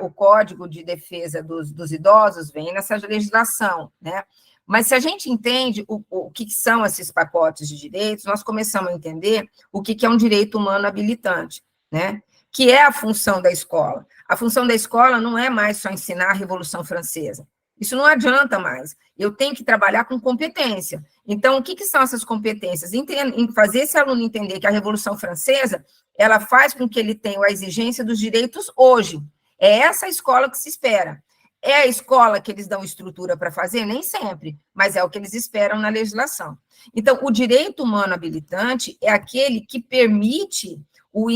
O Código de Defesa dos Idosos vem nessa legislação, né? Mas se a gente entende o que são esses pacotes de direitos, nós começamos a entender o que é um direito humano habilitante, né? Que é a função da escola. A função da escola não é mais só ensinar a Revolução Francesa. Isso não adianta mais. Eu tenho que trabalhar com competência. Então, o que são essas competências? Em fazer esse aluno entender que a Revolução Francesa, ela faz com que ele tenha a exigência dos direitos hoje. É essa a escola que se espera. É a escola que eles dão estrutura para fazer? Nem sempre, mas é o que eles esperam na legislação. Então, o direito humano habilitante é aquele que permite ao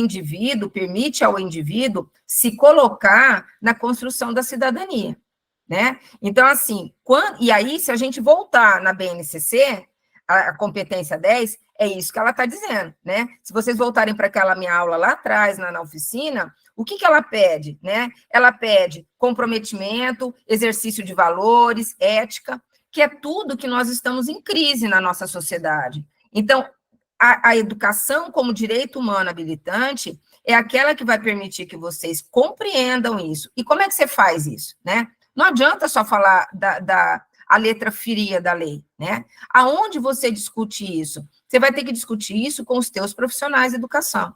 indivíduo se colocar na construção da cidadania, né? Então, assim, e aí, se a gente voltar na BNCC, a competência 10, é isso que ela está dizendo, né? Se vocês voltarem para aquela minha aula lá atrás, na oficina, o que ela pede, né? Ela pede comprometimento, exercício de valores, ética, que é tudo que nós estamos em crise na nossa sociedade. Então, a educação como direito humano habilitante é aquela que vai permitir que vocês compreendam isso. E como é que você faz isso, né? Não adianta só falar a letra fria da lei, né? Aonde você discute isso? Você vai ter que discutir isso com os teus profissionais de educação.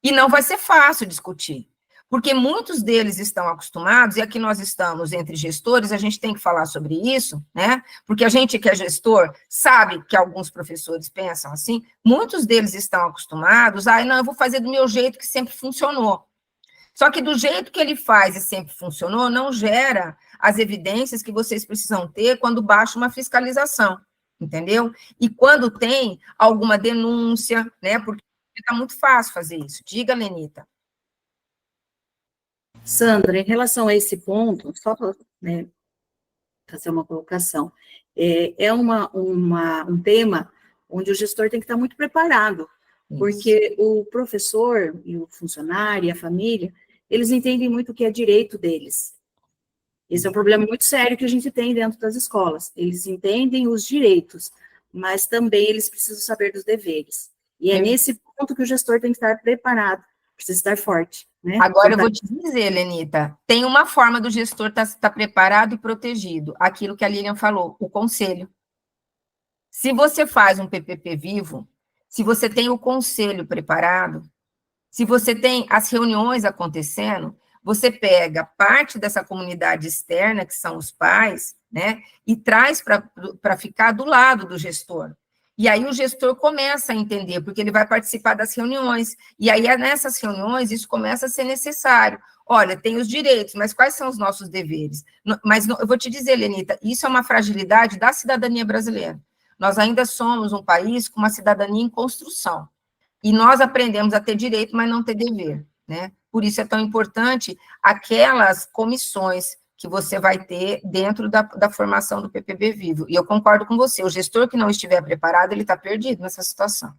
E não vai ser fácil discutir, porque muitos deles estão acostumados, e aqui nós estamos entre gestores, a gente tem que falar sobre isso, né? Porque a gente que é gestor sabe que alguns professores pensam assim, muitos deles estão acostumados, não, eu vou fazer do meu jeito que sempre funcionou. Só que do jeito que ele faz e sempre funcionou, não gera as evidências que vocês precisam ter quando baixa uma fiscalização, entendeu? E quando tem alguma denúncia, né? Porque está muito fácil fazer isso. Diga, Lenita. Sandra, em relação a esse ponto, só para fazer uma colocação, é um tema onde o gestor tem que estar muito preparado, porque o professor e o funcionário e a família, eles entendem muito o que é direito deles. Esse é um problema muito sério que a gente tem dentro das escolas. Eles entendem os direitos, mas também eles precisam saber dos deveres. E é nesse ponto que o gestor tem que estar preparado, precisa estar forte. Né? Agora eu vou te dizer, Lenita, tem uma forma do gestor estar preparado e protegido, aquilo que a Lilian falou, o conselho. Se você faz um PPP vivo, se você tem o conselho preparado, se você tem as reuniões acontecendo, você pega parte dessa comunidade externa, que são os pais, né, e traz para ficar do lado do gestor. E aí o gestor começa a entender, porque ele vai participar das reuniões, e aí nessas reuniões isso começa a ser necessário. Olha, tem os direitos, mas quais são os nossos deveres? Mas eu vou te dizer, Lenita, isso é uma fragilidade da cidadania brasileira. Nós ainda somos um país com uma cidadania em construção, e nós aprendemos a ter direito, mas não ter dever, né? Por isso é tão importante aquelas comissões que você vai ter dentro da formação do PPB Vivo. E eu concordo com você, o gestor que não estiver preparado, ele está perdido nessa situação.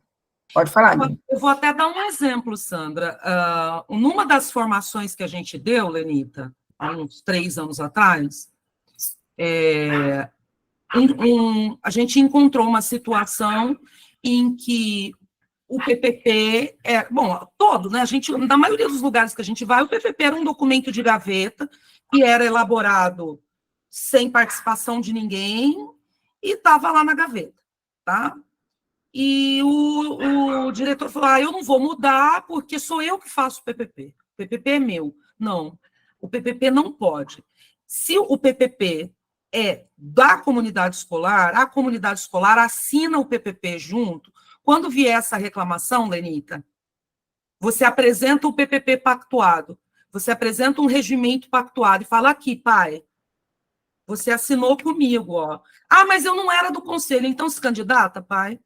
Pode falar, Lili. Eu vou até dar um exemplo, Sandra. Numa das formações que a gente deu, Lenita, há uns 3 anos atrás, a gente encontrou uma situação em que o PPP, né? Na maioria dos lugares que a gente vai, o PPP era um documento de gaveta que era elaborado sem participação de ninguém e estava lá na gaveta, tá? E o diretor falou, eu não vou mudar porque sou eu que faço o PPP. O PPP é meu. Não, o PPP não pode. Se o PPP é da comunidade escolar, a comunidade escolar assina o PPP junto. Quando vier essa reclamação, Lenita, você apresenta o PPP pactuado, você apresenta um regimento pactuado e fala aqui, pai, você assinou comigo, ó. Mas eu não era do conselho, então se candidata, pai?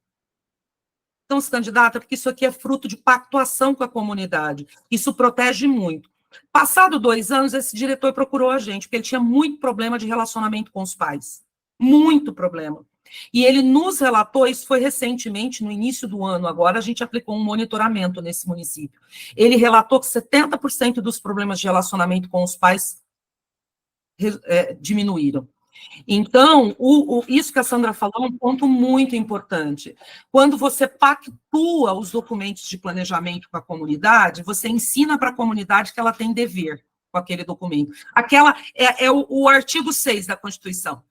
Então se candidata, porque isso aqui é fruto de pactuação com a comunidade. Isso protege muito. Passado 2 anos, esse diretor procurou a gente, porque ele tinha muito problema de relacionamento com os pais. Muito problema. E ele nos relatou, isso foi recentemente, no início do ano, agora a gente aplicou um monitoramento nesse município. Ele relatou que 70% dos problemas de relacionamento com os pais diminuíram. Então, isso que a Sandra falou é um ponto muito importante. Quando você pactua os documentos de planejamento com a comunidade, você ensina para a comunidade que ela tem dever com aquele documento. Aquela é o artigo 6 da Constituição.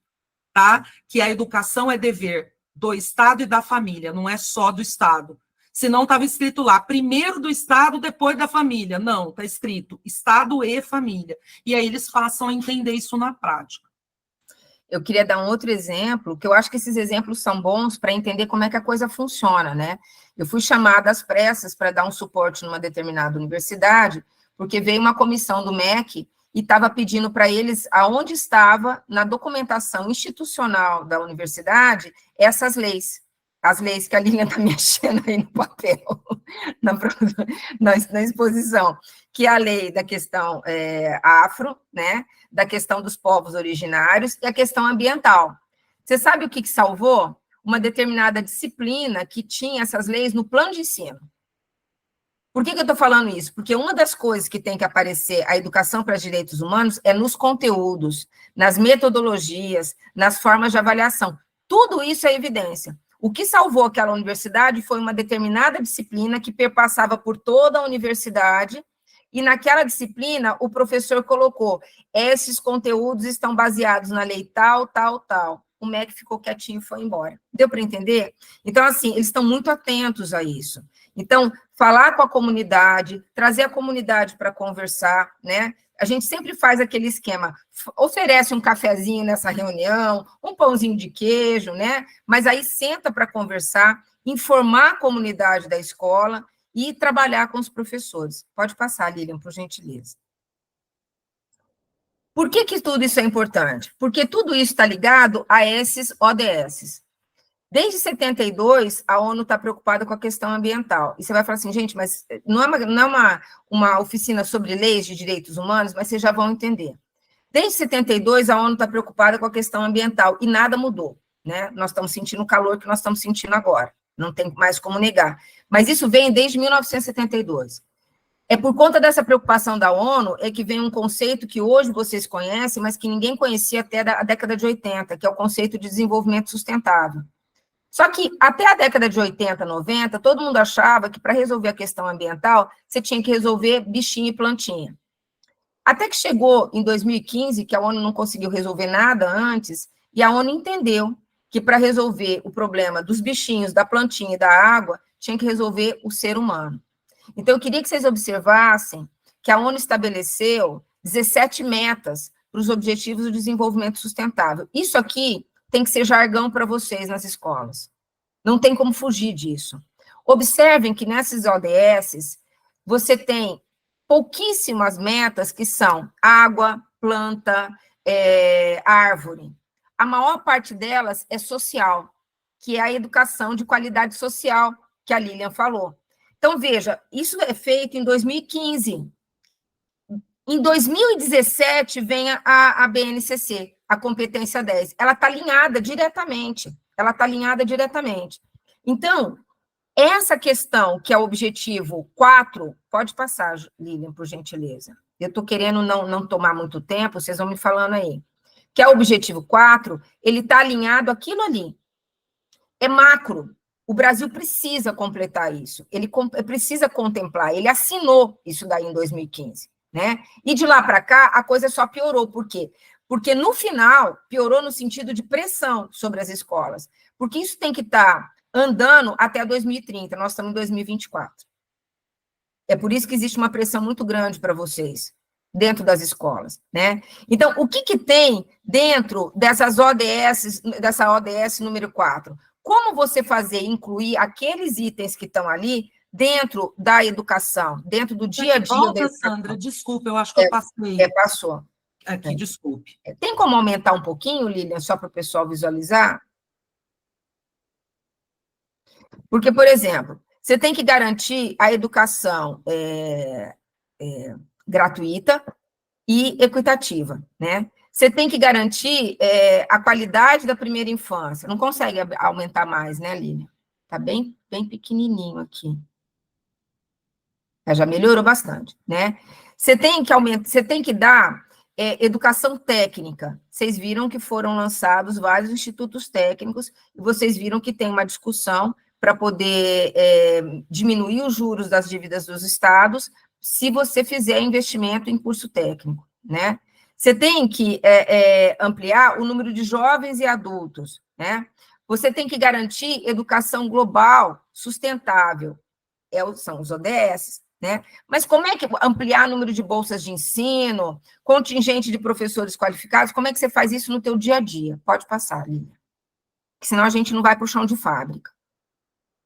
Tá? Que a educação é dever do Estado e da família, não é só do Estado. Senão estava escrito lá, primeiro do Estado, depois da família. Não, está escrito Estado e família. E aí eles façam entender isso na prática. Eu queria dar um outro exemplo, que eu acho que esses exemplos são bons para entender como é que a coisa funciona, né? Eu fui chamada às pressas para dar um suporte numa determinada universidade, porque veio uma comissão do MEC e estava pedindo para eles aonde estava, na documentação institucional da universidade, essas leis. As leis que a Lilian está mexendo aí no papel, na exposição, que é a lei da questão afro, né, da questão dos povos originários e a questão ambiental. Você sabe o que salvou? Uma determinada disciplina que tinha essas leis no plano de ensino. Por que eu estou falando isso? Porque uma das coisas que tem que aparecer a educação para os direitos humanos é nos conteúdos, nas metodologias, nas formas de avaliação. Tudo isso é evidência. O que salvou aquela universidade foi uma determinada disciplina que perpassava por toda a universidade, e naquela disciplina o professor colocou: esses conteúdos estão baseados na lei tal, tal, tal. O MEC ficou quietinho e foi embora. Deu para entender? Então, assim, eles estão muito atentos a isso. Então, falar com a comunidade, trazer a comunidade para conversar, né? A gente sempre faz aquele esquema, oferece um cafezinho nessa reunião, um pãozinho de queijo, né? Mas aí senta para conversar, informar a comunidade da escola e trabalhar com os professores. Pode passar, Lilian, por gentileza. Por que tudo isso é importante? Porque tudo isso está ligado a esses ODS. Desde 72, a ONU está preocupada com a questão ambiental. E você vai falar assim, gente, mas não é uma oficina sobre leis de direitos humanos, mas vocês já vão entender. Desde 72, a ONU está preocupada com a questão ambiental, e nada mudou, né? Nós estamos sentindo o calor que nós estamos sentindo agora, não tem mais como negar. Mas isso vem desde 1972. É por conta dessa preocupação da ONU é que vem um conceito que hoje vocês conhecem, mas que ninguém conhecia até a década de 80, que é o conceito de desenvolvimento sustentável. Só que até a década de 80, 90, todo mundo achava que para resolver a questão ambiental, você tinha que resolver bichinho e plantinha. Até que chegou em 2015, que a ONU não conseguiu resolver nada antes, e a ONU entendeu que para resolver o problema dos bichinhos, da plantinha e da água, tinha que resolver o ser humano. Então, eu queria que vocês observassem que a ONU estabeleceu 17 metas para os Objetivos do Desenvolvimento Sustentável. Isso aqui tem que ser jargão para vocês nas escolas. Não tem como fugir disso. Observem que nessas ODS, você tem pouquíssimas metas que são água, planta, árvore. A maior parte delas é social, que é a educação de qualidade social, que a Lilian falou. Então, veja, isso é feito em 2015. Em 2017, vem a BNCC, a competência 10. Ela está alinhada diretamente. Então, essa questão, que é o objetivo 4, pode passar, Lilian, por gentileza. Eu estou querendo não tomar muito tempo, vocês vão me falando aí. Que é o objetivo 4, ele está alinhado àquilo ali. É macro. O Brasil precisa completar isso. Ele precisa contemplar. Ele assinou isso daí em 2015. Né? E de lá para cá, a coisa só piorou. Por quê? Porque, no final, piorou no sentido de pressão sobre as escolas. Porque isso tem que estar andando até 2030. Nós estamos em 2024. É por isso que existe uma pressão muito grande para vocês, dentro das escolas. Né? Então, o que tem dentro dessas ODS, dessa ODS número 4? Como você incluir aqueles itens que estão ali dentro da educação, dentro do dia a dia. Volta, Sandra, desculpa, eu acho que eu passei. Passou. Aqui, desculpe. Tem como aumentar um pouquinho, Lilian, só para o pessoal visualizar? Porque, por exemplo, você tem que garantir a educação gratuita e equitativa, né? Você tem que garantir a qualidade da primeira infância. Não consegue aumentar mais, né, Lilian? Está bem pequenininho aqui. Já melhorou bastante, né? Você tem que dar educação técnica. Vocês viram que foram lançados vários institutos técnicos, e vocês viram que tem uma discussão para poder diminuir os juros das dívidas dos estados, se você fizer investimento em curso técnico, né? Você tem que ampliar o número de jovens e adultos, né? Você tem que garantir educação global sustentável, são os ODS, né? Mas como é que ampliar o número de bolsas de ensino, contingente de professores qualificados, como é que você faz isso no teu dia a dia? Pode passar, Lívia. Senão a gente não vai para o chão de fábrica.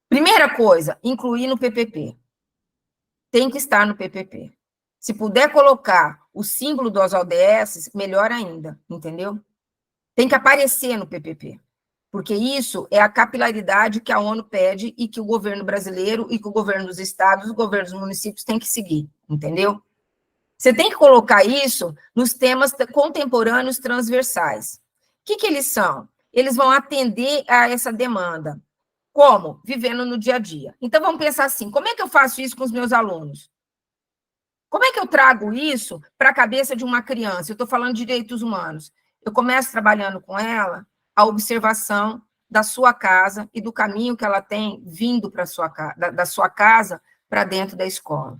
Primeira coisa, incluir no PPP. Tem que estar no PPP. Se puder colocar o símbolo dos ODS, melhor ainda, entendeu? Tem que aparecer no PPP, porque isso é a capilaridade que a ONU pede e que o governo brasileiro e que o governo dos estados, os governos dos municípios têm que seguir, entendeu? Você tem que colocar isso nos temas contemporâneos transversais. O que eles são? Eles vão atender a essa demanda. Como? Vivendo no dia a dia. Então, vamos pensar assim, como é que eu faço isso com os meus alunos? Como é que eu trago isso para a cabeça de uma criança? Eu estou falando de direitos humanos. Eu começo trabalhando com ela a observação da sua casa e do caminho que ela tem vindo para da sua casa para dentro da escola.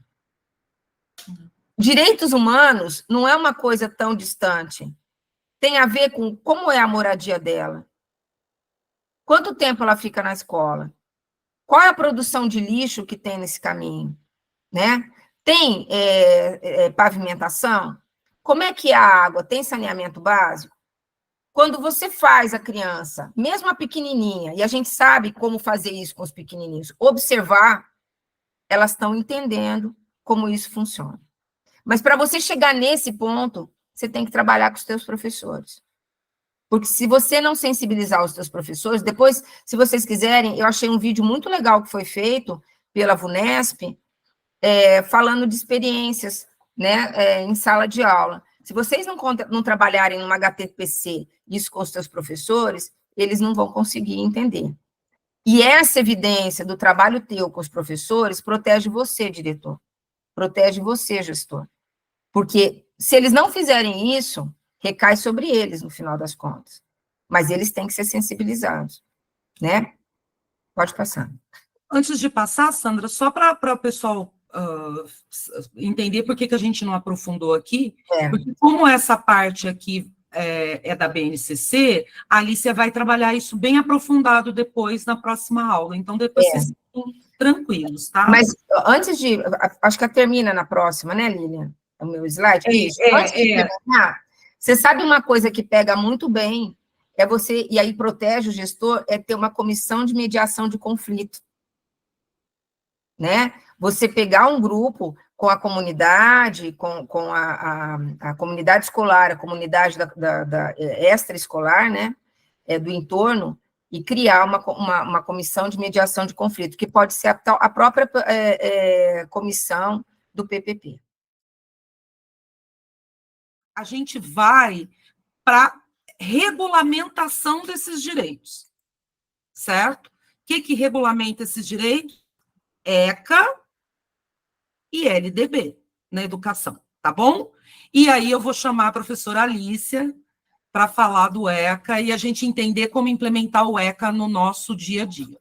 Direitos humanos não é uma coisa tão distante. Tem a ver com como é a moradia dela. Quanto tempo ela fica na escola? Qual é a produção de lixo que tem nesse caminho? Né? Tem pavimentação? Como é que é a água? Tem saneamento básico? Quando você faz a criança, mesmo a pequenininha, e a gente sabe como fazer isso com os pequenininhos, observar, elas estão entendendo como isso funciona. Mas para você chegar nesse ponto, você tem que trabalhar com os seus professores. Porque se você não sensibilizar os seus professores, depois, se vocês quiserem, eu achei um vídeo muito legal que foi feito pela VUNESP, falando de experiências, né, em sala de aula. Se vocês não trabalharem numa HTPC isso com os seus professores, eles não vão conseguir entender. E essa evidência do trabalho teu com os professores protege você, diretor. Protege você, gestor. Porque se eles não fizerem isso, recai sobre eles, no final das contas. Mas eles têm que ser sensibilizados, né? Pode passar. Antes de passar, Sandra, só para o pessoal entender por que a gente não aprofundou aqui, porque como essa parte aqui é da BNCC, a Alicia vai trabalhar isso bem aprofundado depois na próxima aula. Então, depois vocês ficam tranquilos, tá? Mas antes de... Acho que termina na próxima, né, Lilian? O meu slide? Antes de terminar, você sabe uma coisa que pega muito bem, você, e aí protege o gestor, é ter uma comissão de mediação de conflito. Né? Você pegar um grupo com a comunidade, com a comunidade escolar, a comunidade da extraescolar, né? Do entorno, e criar uma comissão de mediação de conflito, que pode ser a própria comissão do PPP. A gente vai para regulamentação desses direitos, certo? O que regulamenta esses direitos? ECA e LDB na educação, tá bom? E aí eu vou chamar a professora Alicia para falar do ECA e a gente entender como implementar o ECA no nosso dia a dia.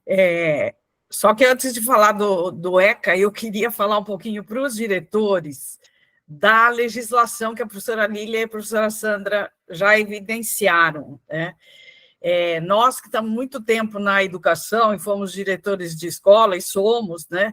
Só que antes de falar do ECA, eu queria falar um pouquinho para os diretores da legislação que a professora Lília e a professora Sandra já evidenciaram, né? Nós que estamos muito tempo na educação e fomos diretores de escola, e somos, né?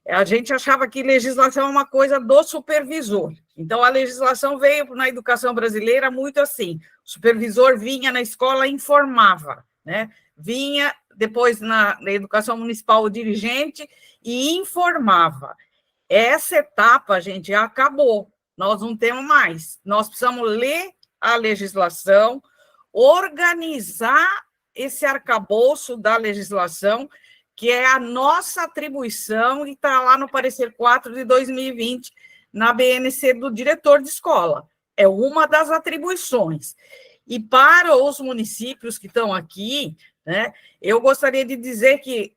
A gente achava que legislação é uma coisa do supervisor. Então, a legislação veio na educação brasileira muito assim, o supervisor vinha na escola e informava, né? Vinha depois na educação municipal o dirigente e informava. Essa etapa, gente, já acabou, nós não temos mais, nós precisamos ler a legislação, organizar esse arcabouço da legislação, que é a nossa atribuição, e está lá no parecer 4 de 2020, na BNC do diretor de escola. É uma das atribuições. E para os municípios que estão aqui, né, eu gostaria de dizer que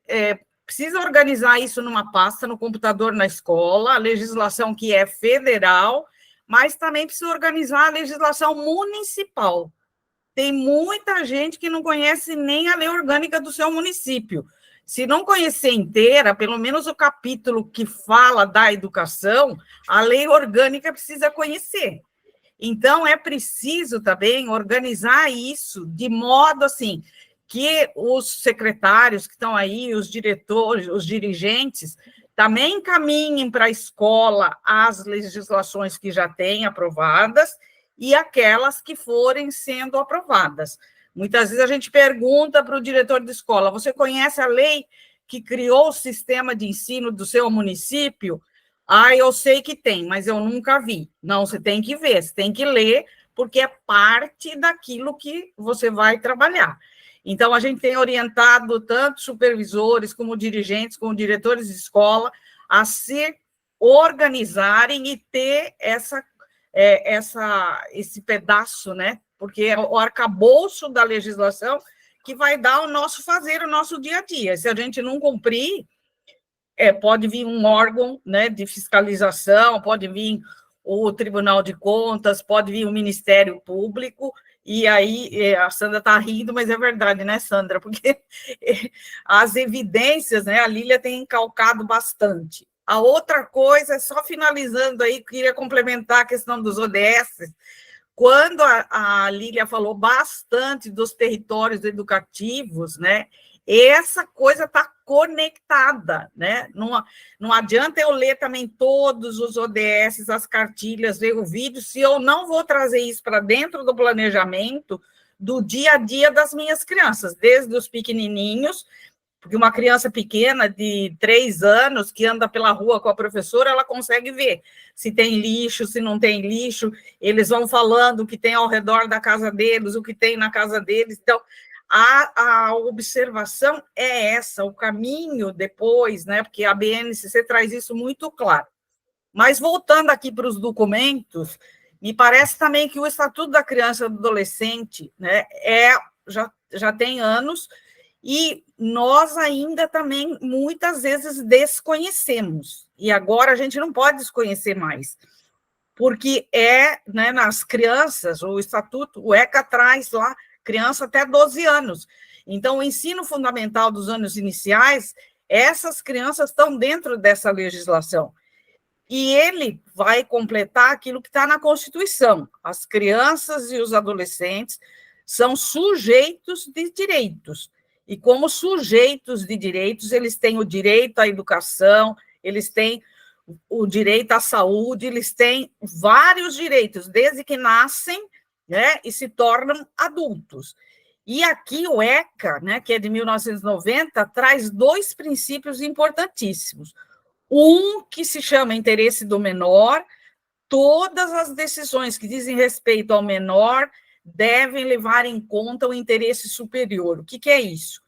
precisa organizar isso numa pasta no computador na escola, a legislação que é federal, mas também precisa organizar a legislação municipal. Tem muita gente que não conhece nem a lei orgânica do seu município. Se não conhecer inteira, pelo menos o capítulo que fala da educação, a lei orgânica precisa conhecer. Então, é preciso também organizar isso de modo assim, que os secretários que estão aí, os diretores, os dirigentes, também encaminhem para a escola as legislações que já têm aprovadas e aquelas que forem sendo aprovadas. Muitas vezes a gente pergunta para o diretor de escola, você conhece a lei que criou o sistema de ensino do seu município? Ah, eu sei que tem, mas eu nunca vi. Não, você tem que ver, você tem que ler, porque é parte daquilo que você vai trabalhar. Então, a gente tem orientado tanto supervisores, como dirigentes, como diretores de escola, a se organizarem e ter esse pedaço, né? Porque é o arcabouço da legislação que vai dar o nosso fazer, o nosso dia a dia. Se a gente não cumprir, pode vir um órgão, né, de fiscalização, pode vir o Tribunal de Contas, pode vir o Ministério Público, e aí a Sandra está rindo, mas é verdade, né, Sandra? Porque as evidências, né, a Lília tem encalcado bastante. A outra coisa, só finalizando aí, queria complementar a questão dos ODS, quando a Lília falou bastante dos territórios educativos, né, essa coisa está conectada, né? Não adianta eu ler também todos os ODS, as cartilhas, ver o vídeo, se eu não vou trazer isso para dentro do planejamento do dia a dia das minhas crianças, desde os pequenininhos, porque uma criança pequena de 3 anos que anda pela rua com a professora, ela consegue ver se tem lixo, se não tem lixo, eles vão falando o que tem ao redor da casa deles, o que tem na casa deles. Então, a observação é essa, o caminho depois, né? Porque a BNCC traz isso muito claro. Mas voltando aqui para os documentos, me parece também que o Estatuto da Criança e do Adolescente, né, já tem anos, e nós ainda também, muitas vezes, desconhecemos. E agora a gente não pode desconhecer mais, porque né, nas crianças, o Estatuto, o ECA traz lá criança até 12 anos. Então, o ensino fundamental dos anos iniciais, essas crianças estão dentro dessa legislação. E ele vai completar aquilo que está na Constituição. As crianças e os adolescentes são sujeitos de direitos. E como sujeitos de direitos, eles têm o direito à educação, eles têm o direito à saúde, eles têm vários direitos, desde que nascem, né, e se tornam adultos. E aqui o ECA, né, que é de 1990, traz 2 princípios importantíssimos. Um que se chama interesse do menor, todas as decisões que dizem respeito ao menor devem levar em conta o interesse superior. O que é isso?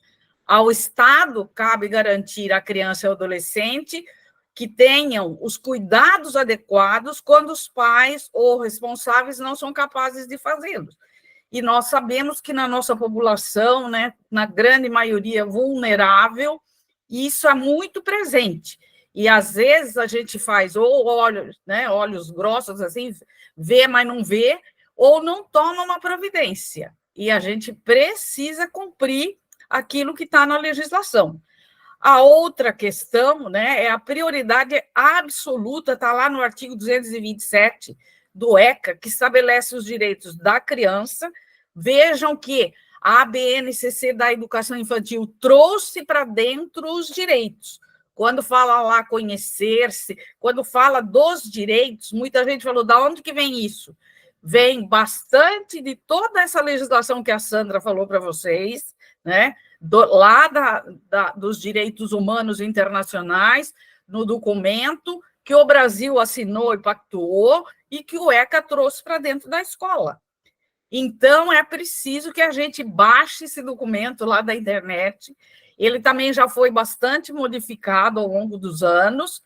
Ao Estado cabe garantir à criança e ao adolescente que tenham os cuidados adequados quando os pais ou responsáveis não são capazes de fazê-los. E nós sabemos que na nossa população, né, na grande maioria vulnerável, isso é muito presente. E às vezes a gente faz ou olhos, né, olhos grossos, assim, vê, mas não vê, ou não toma uma providência. E a gente precisa cumprir aquilo que está na legislação. A outra questão, né, é a prioridade absoluta, está lá no artigo 227 do ECA, que estabelece os direitos da criança. Vejam que a BNCC da Educação Infantil trouxe para dentro os direitos. Quando fala lá conhecer-se, quando fala dos direitos, muita gente falou, da onde que vem isso? Vem bastante de toda essa legislação que a Sandra falou para vocês, né? Dos direitos humanos internacionais, no documento que o Brasil assinou e pactuou e que o ECA trouxe para dentro da escola. Então, é preciso que a gente baixe esse documento lá da internet. Ele também já foi bastante modificado ao longo dos anos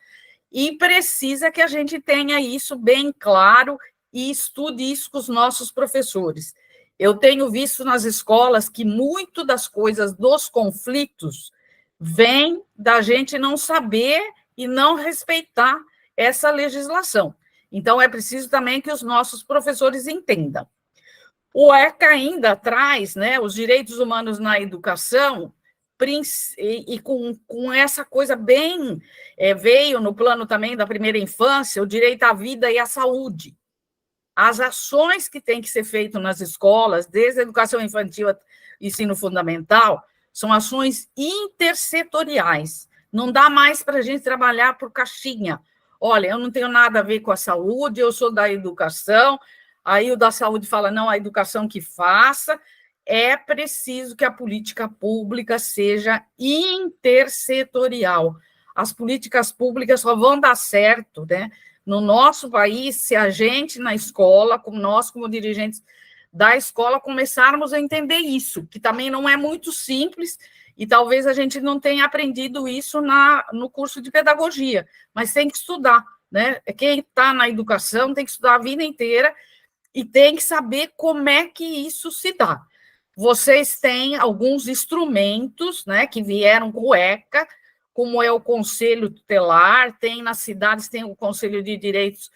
e precisa que a gente tenha isso bem claro e estude isso com os nossos professores. Eu tenho visto nas escolas que muito das coisas dos conflitos vem da gente não saber e não respeitar essa legislação. Então, é preciso também que os nossos professores entendam. O ECA ainda traz, né, os direitos humanos na educação, e com essa coisa bem... veio no plano também da primeira infância, o direito à vida e à saúde. As ações que têm que ser feitas nas escolas, desde a educação infantil ao ensino fundamental, são ações intersetoriais. Não dá mais para a gente trabalhar por caixinha. Olha, eu não tenho nada a ver com a saúde, eu sou da educação, aí o da saúde fala, não, a educação que faça. É preciso que a política pública seja intersetorial. as políticas públicas só vão dar certo, né, no nosso país, se a gente, na escola, como nós, como dirigentes da escola, começarmos a entender isso, que também não é muito simples, e talvez a gente não tenha aprendido isso no curso de pedagogia, mas tem que estudar, né? Quem está na educação tem que estudar a vida inteira e tem que saber como é que isso se dá. Vocês têm alguns instrumentos, né, que vieram com o ECA, como é o Conselho Tutelar, tem nas cidades, tem o Conselho de Direitos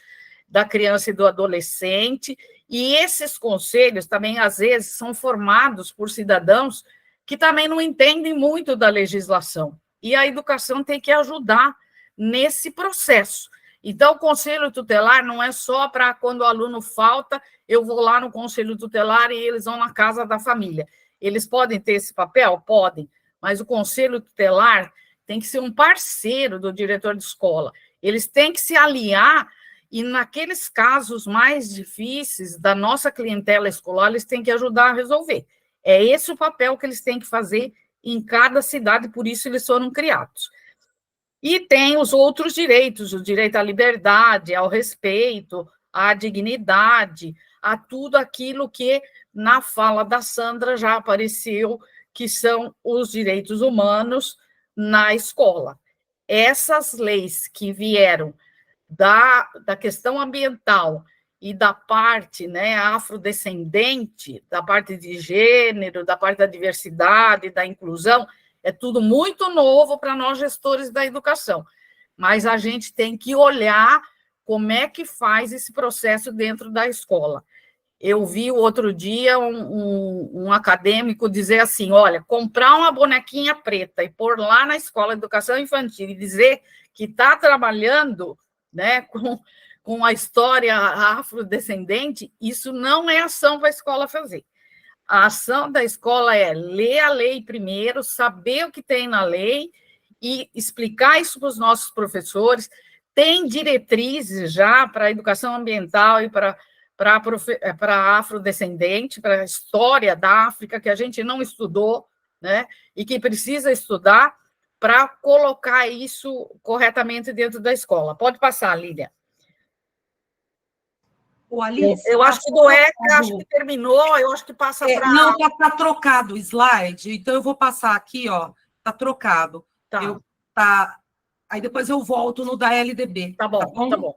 da Criança e do Adolescente, e esses conselhos também, às vezes, são formados por cidadãos que também não entendem muito da legislação, e a educação tem que ajudar nesse processo. Então, o Conselho Tutelar não é só para quando o aluno falta, eu vou lá no Conselho Tutelar e eles vão na casa da família. Eles podem ter esse papel? Podem, mas o Conselho Tutelar tem que ser um parceiro do diretor de escola. Eles têm que se aliar e, naqueles casos mais difíceis da nossa clientela escolar, eles têm que ajudar a resolver. É esse o papel que eles têm que fazer em cada cidade, por isso eles foram criados. E tem os outros direitos, o direito à liberdade, ao respeito, à dignidade, a tudo aquilo que na fala da Sandra já apareceu, que são os direitos humanos na escola. Essas leis que vieram da questão ambiental e da parte, né, afrodescendente, da parte de gênero, da parte da diversidade, da inclusão, é tudo muito novo para nós gestores da educação, mas a gente tem que olhar como é que faz esse processo dentro da escola. Eu vi o outro dia um acadêmico dizer assim, olha, comprar uma bonequinha preta e pôr lá na escola de educação infantil e dizer que está trabalhando, né, com a história afrodescendente, isso não é ação para a escola fazer. A ação da escola é ler a lei primeiro, saber o que tem na lei e explicar isso para os nossos professores. Tem diretrizes já para a educação ambiental e para afrodescendente, para a história da África, que a gente não estudou, né? E que precisa estudar para colocar isso corretamente dentro da escola. Pode passar, Lília. O Alice, eu acho que do ECA, acho que terminou, eu acho que passa para... Não, está trocado o slide, então eu vou passar aqui, ó, está trocado. Tá. Aí depois eu volto no da LDB. Tá bom.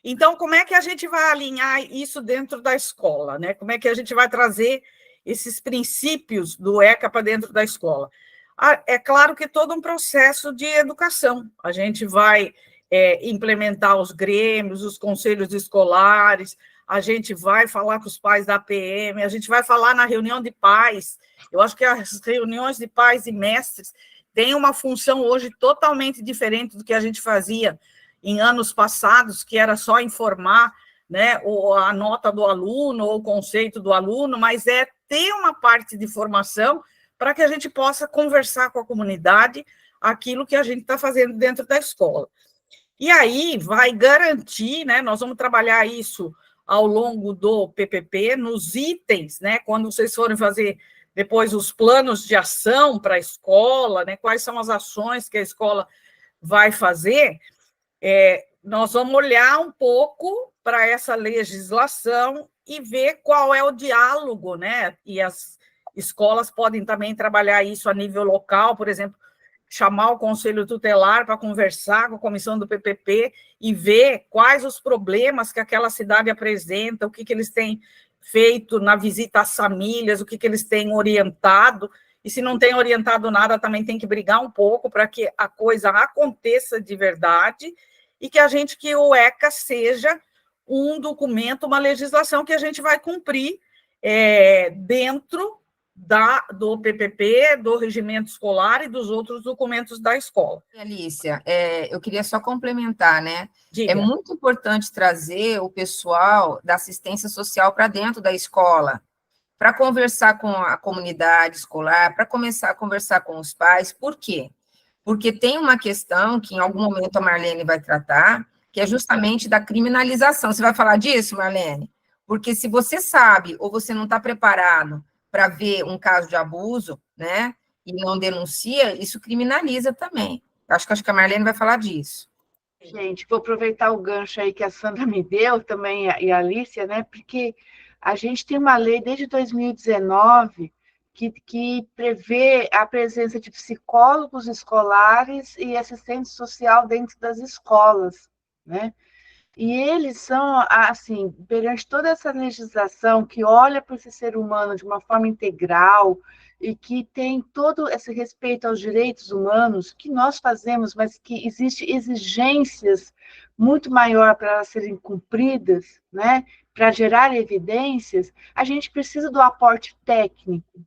Então, como é que a gente vai alinhar isso dentro da escola, né? Como é que a gente vai trazer esses princípios do ECA para dentro da escola? É claro que todo um processo de educação. A gente vai implementar os grêmios, os conselhos escolares, a gente vai falar com os pais da APM, a gente vai falar na reunião de pais. Eu acho que as reuniões de pais e mestres têm uma função hoje totalmente diferente do que a gente fazia em anos passados, que era só informar, né, a nota do aluno ou o conceito do aluno, mas é ter uma parte de formação para que a gente possa conversar com a comunidade aquilo que a gente está fazendo dentro da escola. E aí vai garantir, né, nós vamos trabalhar isso ao longo do PPP, nos itens, né, quando vocês forem fazer depois os planos de ação para a escola, né, quais são as ações que a escola vai fazer, nós vamos olhar um pouco para essa legislação e ver qual é o diálogo, né, e as escolas podem também trabalhar isso a nível local, por exemplo, chamar o Conselho Tutelar para conversar com a comissão do PPP e ver quais os problemas que aquela cidade apresenta, o que eles têm feito na visita às famílias, o que eles têm orientado, e se não tem orientado nada, também tem que brigar um pouco para que a coisa aconteça de verdade e que o ECA seja um documento, uma legislação que a gente vai cumprir dentro do PPP, do regimento escolar e dos outros documentos da escola. Alícia, eu queria só complementar, né? Diga. É muito importante trazer o pessoal da assistência social para dentro da escola, para conversar com a comunidade escolar, para começar a conversar com os pais. Por quê? Porque tem uma questão que em algum momento a Marlene vai tratar, que é justamente da criminalização. Você vai falar disso, Marlene? Porque se você sabe ou você não está preparado para ver um caso de abuso, né, e não denuncia, isso criminaliza também. Acho que a Marlene vai falar disso. Gente, vou aproveitar o gancho aí que a Sandra me deu, também, e a Alicia, né? Porque a gente tem uma lei desde 2019 que prevê a presença de psicólogos escolares e assistente social dentro das escolas, né? E eles são, assim, perante toda essa legislação que olha para esse ser humano de uma forma integral e que tem todo esse respeito aos direitos humanos, que nós fazemos, mas que existem exigências muito maior para elas serem cumpridas, né? Para gerar evidências, a gente precisa do aporte técnico,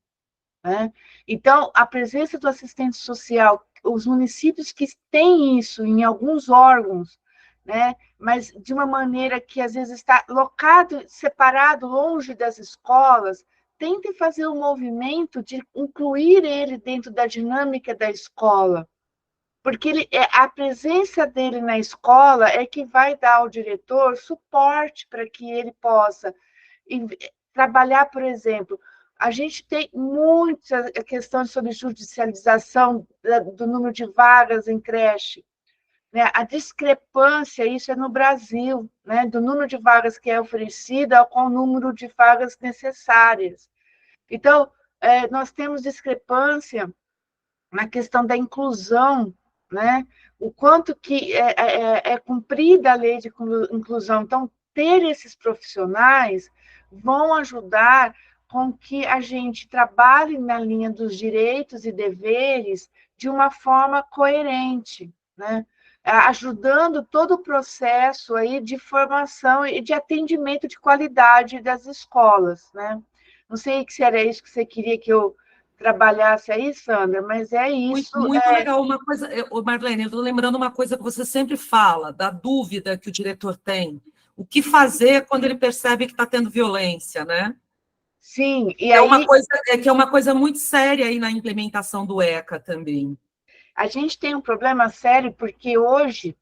né? Então, a presença do assistente social, os municípios que têm isso em alguns órgãos, né? Mas de uma maneira que às vezes está locado, separado, longe das escolas, tentem fazer um movimento de incluir ele dentro da dinâmica da escola, porque a presença dele na escola é que vai dar ao diretor suporte para que ele possa trabalhar, por exemplo. A gente tem muita questão sobre judicialização do número de vagas em creche, né? A discrepância, isso é no Brasil, né? Do número de vagas que é oferecida com o número de vagas necessárias. Então, nós temos discrepância na questão da inclusão, né? O quanto que é cumprida a lei de inclusão. Então, ter esses profissionais vão ajudar com que a gente trabalhe na linha dos direitos e deveres de uma forma coerente, né? Ajudando todo o processo aí de formação e de atendimento de qualidade das escolas, né? Não sei se era isso que você queria que eu trabalhasse aí, Sandra, mas é isso. Muito legal. Uma coisa, Marlene, eu estou lembrando uma coisa que você sempre fala, da dúvida que o diretor tem. O que fazer quando ele percebe que está tendo violência, né? Sim, e é aí... uma coisa muito séria aí na implementação do ECA também. A gente tem um problema sério, porque hoje,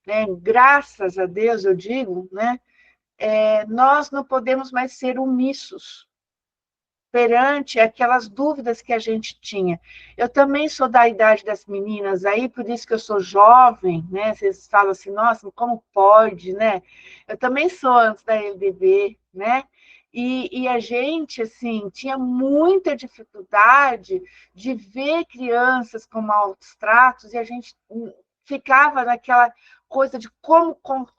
né, graças a Deus, eu digo, né, nós não podemos mais ser omissos perante aquelas dúvidas que a gente tinha. Eu também sou da idade das meninas aí, por isso que eu sou jovem, né? Vocês falam assim, nossa, como pode, né? Eu também sou antes da LDB, né? E a gente, assim, tinha muita dificuldade de ver crianças com maus tratos e a gente ficava naquela coisa de como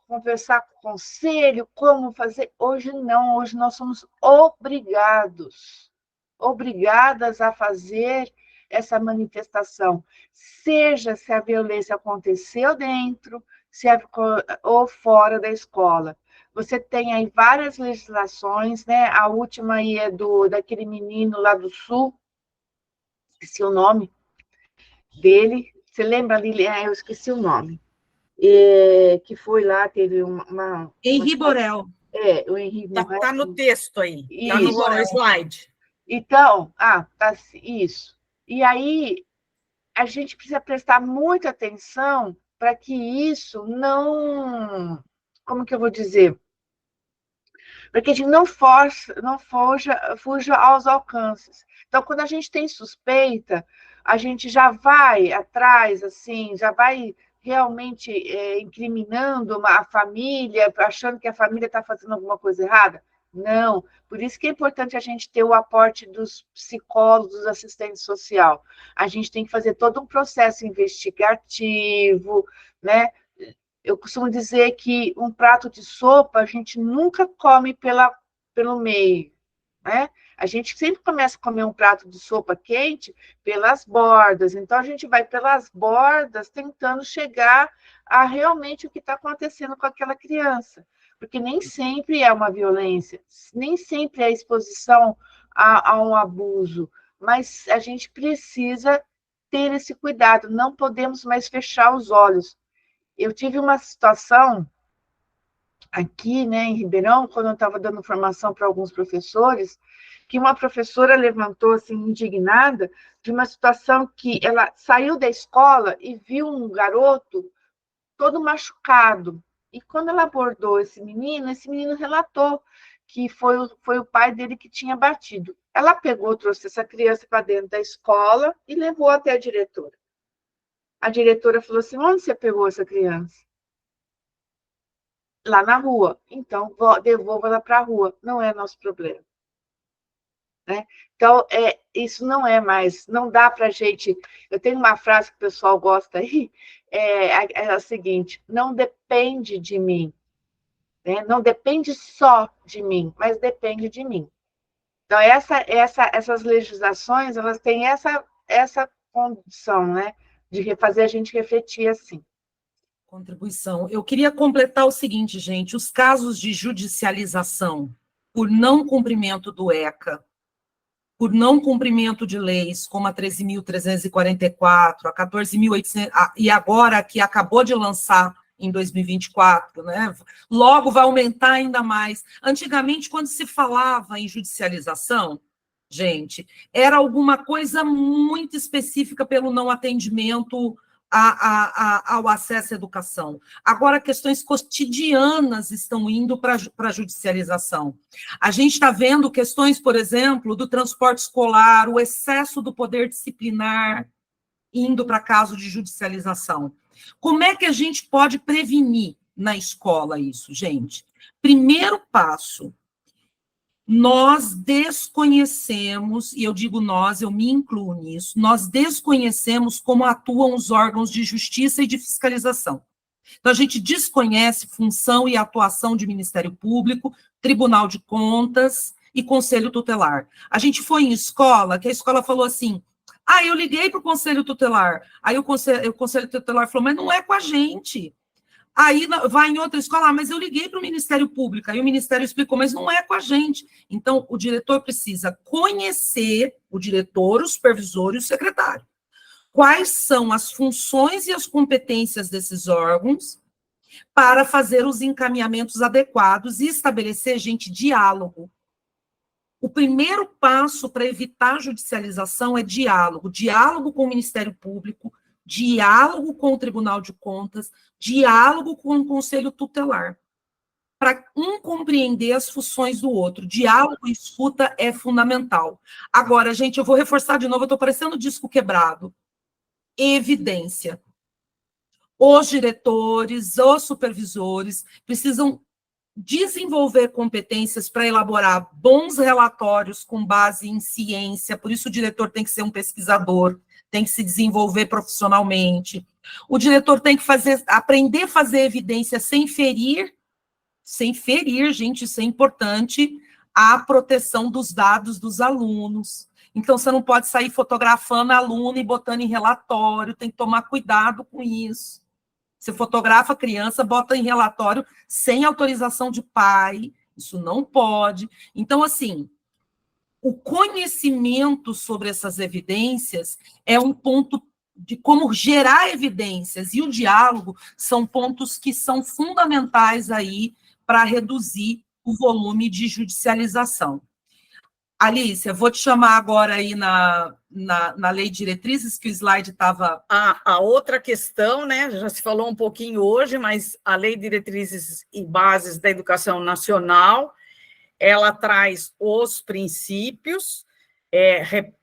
conversar com o conselho, como fazer. Hoje não, hoje nós somos obrigadas a fazer essa manifestação, seja se a violência aconteceu dentro, ou fora da escola. Você tem aí várias legislações, né? A última aí é daquele menino lá do Sul, esqueci o nome dele. Você lembra, Lilian? Eu esqueci o nome. Que foi lá, teve uma Henri Borel. O Henri Borel. Está no texto aí, está no slide. Então, isso. E aí, a gente precisa prestar muita atenção para que isso não... Como que eu vou dizer? Para que a gente não fuja aos alcances. Então, quando a gente tem suspeita, a gente já vai atrás, assim, já vai realmente incriminando a família, achando que a família está fazendo alguma coisa errada? Não. Por isso que é importante a gente ter o aporte dos psicólogos, dos assistentes sociais. A gente tem que fazer todo um processo investigativo, né? Eu costumo dizer que um prato de sopa a gente nunca come pelo meio, né? A gente sempre começa a comer um prato de sopa quente pelas bordas, então a gente vai pelas bordas tentando chegar a realmente o que está acontecendo com aquela criança, porque nem sempre é uma violência, nem sempre é exposição a um abuso, mas a gente precisa ter esse cuidado, não podemos mais fechar os olhos. Eu tive uma situação aqui, né, em Ribeirão, quando eu estava dando formação para alguns professores, que uma professora levantou, assim, indignada, de uma situação que ela saiu da escola e viu um garoto todo machucado. E quando ela abordou esse menino relatou que foi o pai dele que tinha batido. Ela pegou, trouxe essa criança para dentro da escola e levou até a diretora. A diretora falou assim, onde você pegou essa criança? Lá na rua. Então, devolva-la para a rua. Não é nosso problema. Né? Então, isso não é mais, não dá para a gente... Eu tenho uma frase que o pessoal gosta aí, é a seguinte, não depende de mim, né? Não depende só de mim, mas depende de mim. Então, essas legislações, elas têm essa condição, né? De fazer a gente refletir assim. Contribuição. Eu queria completar o seguinte, gente, os casos de judicialização por não cumprimento do ECA, por não cumprimento de leis, como a 13.344, a 14.800, e agora a que acabou de lançar em 2024, né? Logo vai aumentar ainda mais. Antigamente, quando se falava em judicialização, gente, era alguma coisa muito específica pelo não atendimento ao acesso à educação. Agora, questões cotidianas estão indo para a judicialização. A gente está vendo questões, por exemplo, do transporte escolar, o excesso do poder disciplinar indo para caso de judicialização. Como é que a gente pode prevenir na escola isso, gente? Primeiro passo, nós desconhecemos, e eu digo nós, eu me incluo nisso, nós desconhecemos como atuam os órgãos de justiça e de fiscalização. Então, a gente desconhece função e atuação de Ministério Público, Tribunal de Contas e Conselho Tutelar. A gente foi em escola, que a escola falou assim, eu liguei para o Conselho Tutelar. Aí o Conselho Tutelar falou, mas não é com a gente. Aí vai em outra escola, mas eu liguei para o Ministério Público, aí o Ministério explicou, mas não é com a gente. Então, o diretor precisa conhecer o diretor, o supervisor e o secretário. Quais são as funções e as competências desses órgãos para fazer os encaminhamentos adequados e estabelecer, gente, diálogo. O primeiro passo para evitar a judicialização é diálogo. Diálogo com o Ministério Público, diálogo com o Tribunal de Contas, diálogo com o Conselho Tutelar, para um compreender as funções do outro. Diálogo e escuta é fundamental. Agora, gente, eu vou reforçar de novo, eu estou parecendo disco quebrado. Evidência. Os diretores, os supervisores precisam desenvolver competências para elaborar bons relatórios com base em ciência, por isso o diretor tem que ser um pesquisador, tem que se desenvolver profissionalmente. O diretor tem que aprender a fazer evidência sem ferir, gente, isso é importante, a proteção dos dados dos alunos. Então, você não pode sair fotografando aluno e botando em relatório, tem que tomar cuidado com isso. Você fotografa a criança, bota em relatório sem autorização de pai, isso não pode. Então, assim, o conhecimento sobre essas evidências é um ponto de como gerar evidências, e o diálogo são pontos que são fundamentais aí para reduzir o volume de judicialização. Alicia, vou te chamar agora aí na Lei de Diretrizes, que o slide estava... A outra questão, né, já se falou um pouquinho hoje, mas a Lei de Diretrizes e Bases da Educação Nacional, ela traz os princípios,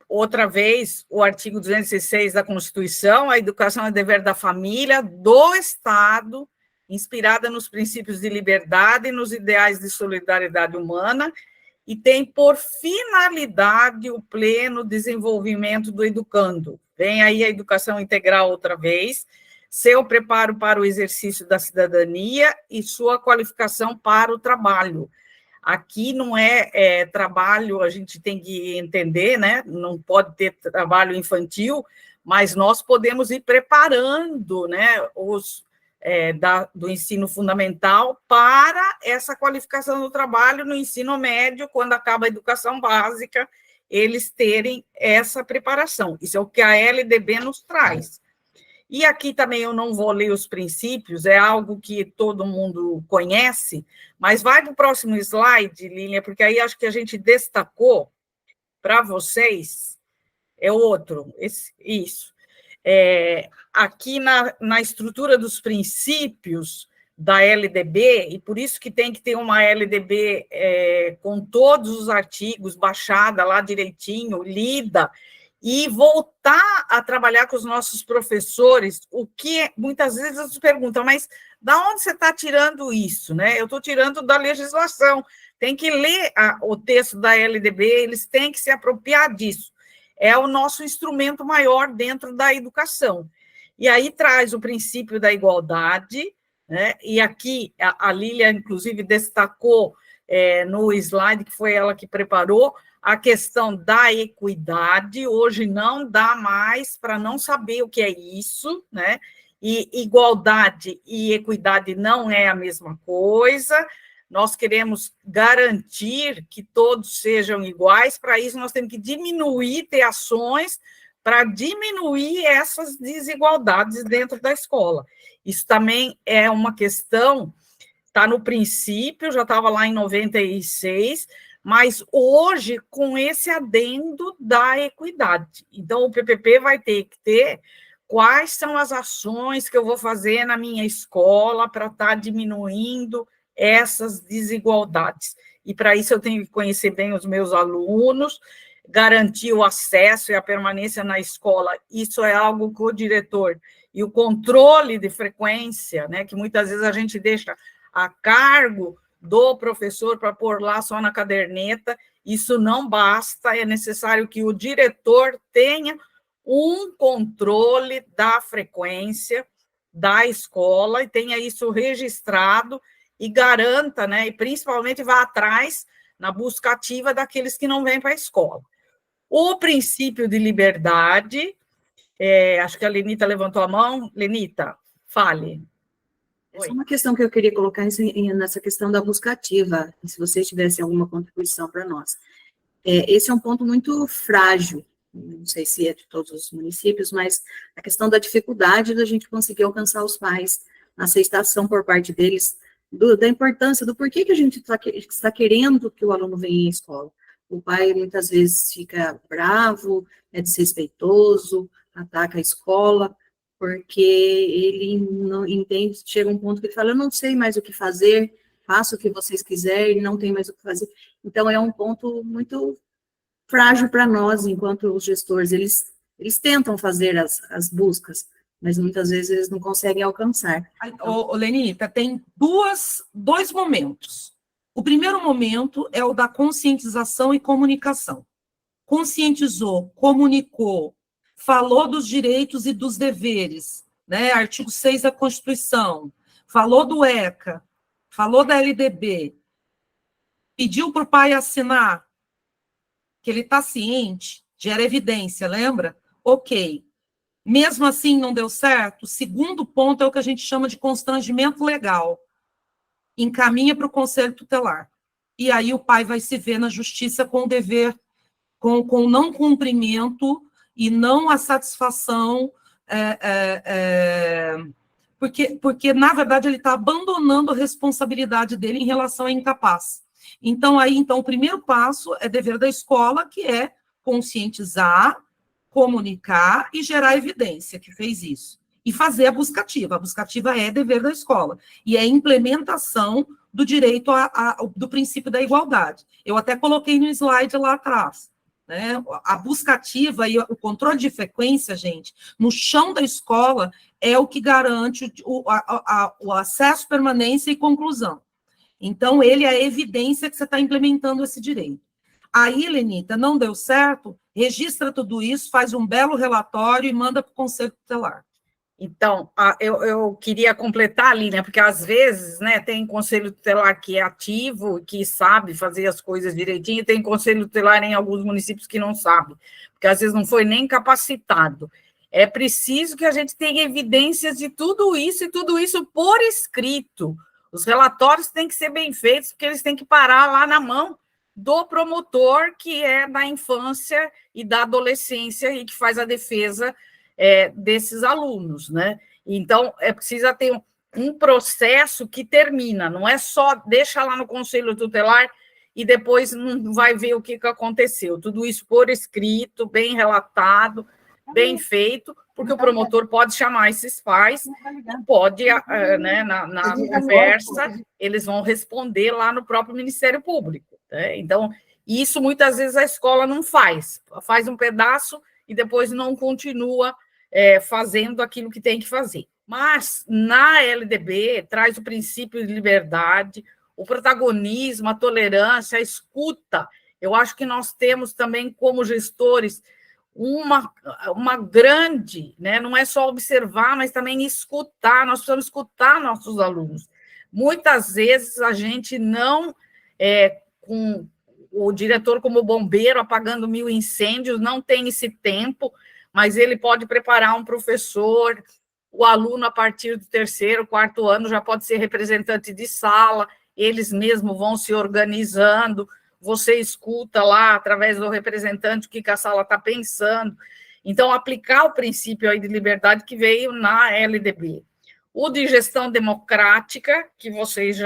outra vez, o artigo 206 da Constituição, a educação é dever da família, do Estado, inspirada nos princípios de liberdade e nos ideais de solidariedade humana, e tem por finalidade o pleno desenvolvimento do educando. Vem aí a educação integral outra vez, seu preparo para o exercício da cidadania e sua qualificação para o trabalho. Aqui não é trabalho, a gente tem que entender, né? Não pode ter trabalho infantil, mas nós podemos ir preparando, né, do ensino fundamental para essa qualificação do trabalho no ensino médio, quando acaba a educação básica, eles terem essa preparação. Isso é o que a LDB nos traz. E aqui também eu não vou ler os princípios, é algo que todo mundo conhece, mas vai para o próximo slide, Lília, porque aí acho que a gente destacou para vocês, é outro, isso. Aqui na estrutura dos princípios da LDB, e por isso que tem que ter uma LDB com todos os artigos, baixada lá direitinho, lida, e voltar a trabalhar com os nossos professores, o que muitas vezes eles perguntam, mas da onde você está tirando isso? Né? Eu estou tirando da legislação, tem que ler o texto da LDB, eles têm que se apropriar disso. É o nosso instrumento maior dentro da educação. E aí traz o princípio da igualdade, né? E aqui a Lília, inclusive, destacou no slide, que foi ela que preparou, a questão da equidade. Hoje não dá mais para não saber o que é isso, né? E igualdade e equidade não é a mesma coisa. Nós queremos garantir que todos sejam iguais, para isso nós temos que diminuir, ter ações para diminuir essas desigualdades dentro da escola. Isso também é uma questão, está no princípio, já estava lá em 96, mas hoje com esse adendo da equidade. Então, o PPP vai ter que ter quais são as ações que eu vou fazer na minha escola para estar diminuindo essas desigualdades. E para isso eu tenho que conhecer bem os meus alunos, garantir o acesso e a permanência na escola. Isso é algo que o diretor e o controle de frequência, né, que muitas vezes a gente deixa a cargo do professor para pôr lá só na caderneta, isso não basta, é necessário que o diretor tenha um controle da frequência da escola e tenha isso registrado e garanta, né, e principalmente vá atrás na busca ativa daqueles que não vêm para a escola. O princípio de liberdade, acho que a Lenita levantou a mão. Lenita, fale. Essa é uma questão que eu queria colocar nessa questão da busca ativa, se vocês tivessem alguma contribuição para nós. Esse é um ponto muito frágil, não sei se é de todos os municípios, mas a questão da dificuldade da gente conseguir alcançar os pais, a aceitação por parte deles, da importância, do porquê que a gente está querendo que o aluno venha à escola. O pai, muitas vezes, fica bravo, é desrespeitoso, ataca a escola, porque ele não entende, chega um ponto que ele fala, eu não sei mais o que fazer, faça o que vocês quiserem, não tem mais o que fazer. Então, é um ponto muito frágil para nós, enquanto os gestores, eles tentam fazer as buscas, mas muitas vezes eles não conseguem alcançar. Lenita, tem dois momentos. O primeiro momento é o da conscientização e comunicação. Conscientizou, comunicou, falou dos direitos e dos deveres, né? Artigo 6 da Constituição, falou do ECA, falou da LDB, pediu para o pai assinar, que ele está ciente, gera evidência, lembra? Ok. Mesmo assim não deu certo? O segundo ponto é o que a gente chama de constrangimento legal. Encaminha para o conselho tutelar. E aí o pai vai se ver na justiça com o dever, com o não cumprimento e não a satisfação, porque, na verdade, ele está abandonando a responsabilidade dele em relação à incapaz. Então, o primeiro passo é dever da escola, que é conscientizar, comunicar e gerar evidência, que fez isso. E fazer a busca ativa. A busca ativa é dever da escola. E é implementação do direito do princípio da igualdade. Eu até coloquei no slide lá atrás. Né? A busca ativa e o controle de frequência, gente, no chão da escola, é o que garante o acesso, permanência e conclusão. Então, ele é a evidência que você está implementando esse direito. Aí, Lenita, não deu certo, registra tudo isso, faz um belo relatório e manda para o Conselho Tutelar. Então, eu queria completar ali, né, porque às vezes, né, tem conselho tutelar que é ativo, que sabe fazer as coisas direitinho, e tem conselho tutelar em alguns municípios que não sabe, porque às vezes não foi nem capacitado. É preciso que a gente tenha evidências de tudo isso, e tudo isso por escrito. Os relatórios têm que ser bem feitos, porque eles têm que parar lá na mão do promotor, que é da infância e da adolescência, e que faz a defesa desses alunos, né? Então, precisa ter um processo que termina, não é só deixa lá no Conselho Tutelar e depois não vai ver o que aconteceu. Tudo isso por escrito, bem relatado, bem feito, porque o promotor pode chamar esses pais, pode, né, na conversa, eles vão responder lá no próprio Ministério Público. Né? Então, isso muitas vezes a escola não faz um pedaço e depois não continua fazendo aquilo que tem que fazer. Mas, na LDB, traz o princípio de liberdade, o protagonismo, a tolerância, a escuta. Eu acho que nós temos também, como gestores, uma grande, né? Não é só observar, mas também escutar. Nós precisamos escutar nossos alunos. Muitas vezes a gente não, com o diretor como bombeiro apagando 1000 incêndios, não tem esse tempo, mas ele pode preparar um professor, o aluno, a partir do 3º, 4º ano, já pode ser representante de sala, eles mesmos vão se organizando, você escuta lá, através do representante, o que a sala está pensando. Então, aplicar o princípio aí de liberdade que veio na LDB. O de gestão democrática, que vocês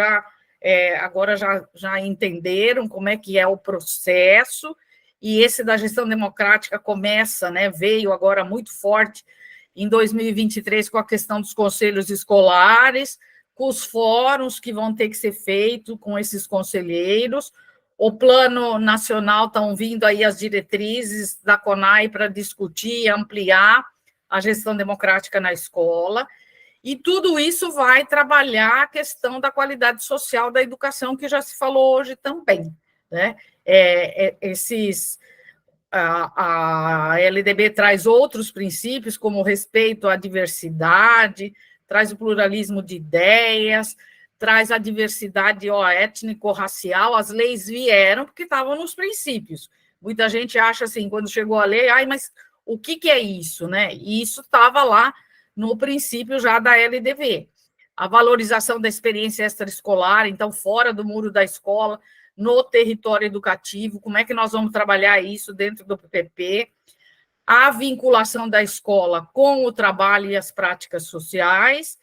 agora já entenderam como é que é o processo, e esse da gestão democrática começa, né, veio agora muito forte em 2023 com a questão dos conselhos escolares, com os fóruns que vão ter que ser feitos com esses conselheiros. O plano nacional, estão vindo aí as diretrizes da CONAI para discutir e ampliar a gestão democrática na escola, e tudo isso vai trabalhar a questão da qualidade social da educação, que já se falou hoje também, né? A LDB traz outros princípios, como o respeito à diversidade, traz o pluralismo de ideias, traz a diversidade étnico-racial. As leis vieram porque estavam nos princípios. Muita gente acha assim, quando chegou a lei, mas o que é isso, né? E isso estava lá no princípio já da LDB. A valorização da experiência extraescolar, então, fora do muro da escola, no território educativo, como é que nós vamos trabalhar isso dentro do PPP, a vinculação da escola com o trabalho e as práticas sociais,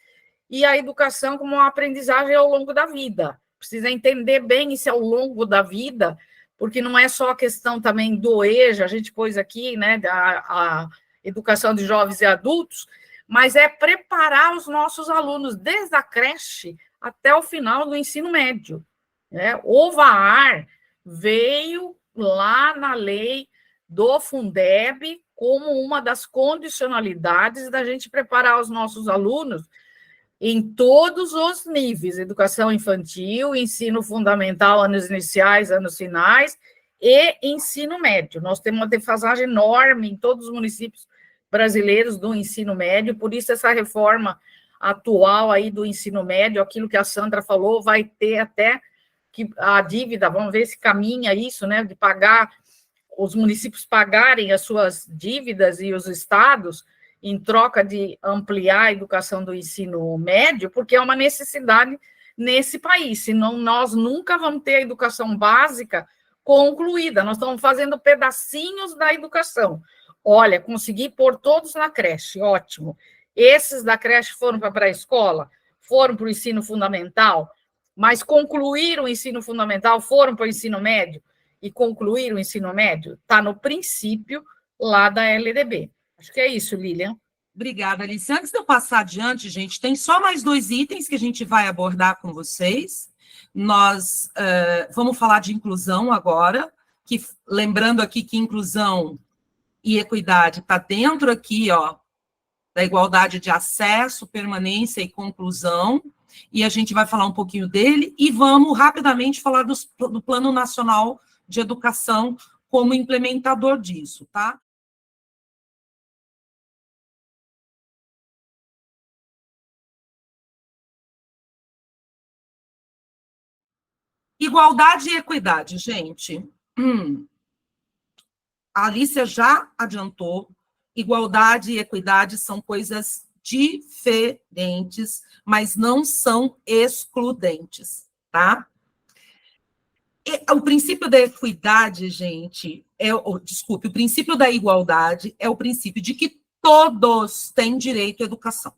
e a educação como uma aprendizagem ao longo da vida. Precisa entender bem isso ao longo da vida, porque não é só a questão também do EJA, a gente pôs aqui, né, a educação de jovens e adultos, mas é preparar os nossos alunos desde a creche até o final do ensino médio. Né? O VAR veio lá na lei do Fundeb como uma das condicionalidades da gente preparar os nossos alunos em todos os níveis, educação infantil, ensino fundamental, anos iniciais, anos finais, e ensino médio. Nós temos uma defasagem enorme em todos os municípios brasileiros do ensino médio, por isso essa reforma atual aí do ensino médio, aquilo que a Sandra falou, vai ter até que a dívida, vamos ver se caminha isso, né, de pagar, os municípios pagarem as suas dívidas e os estados, em troca de ampliar a educação do ensino médio, porque é uma necessidade nesse país, senão nós nunca vamos ter a educação básica concluída, nós estamos fazendo pedacinhos da educação. Olha, consegui pôr todos na creche, ótimo. Esses da creche foram para a pré-escola, foram para o ensino fundamental, mas concluíram o ensino fundamental, foram para o ensino médio e concluíram o ensino médio? Está no princípio lá da LDB. Acho que é isso, Lilian. Obrigada, Alice. Antes de eu passar adiante, gente, tem só mais 2 itens que a gente vai abordar com vocês. Nós vamos falar de inclusão agora, que, lembrando aqui que inclusão e equidade está dentro aqui, da igualdade de acesso, permanência e conclusão, e a gente vai falar um pouquinho dele, e vamos rapidamente falar do Plano Nacional de Educação como implementador disso, tá? Igualdade e equidade, gente. A Alicia já adiantou, igualdade e equidade são coisas diferentes, mas não são excludentes, tá? O princípio da equidade, gente, desculpe, o princípio da igualdade é o princípio de que todos têm direito à educação.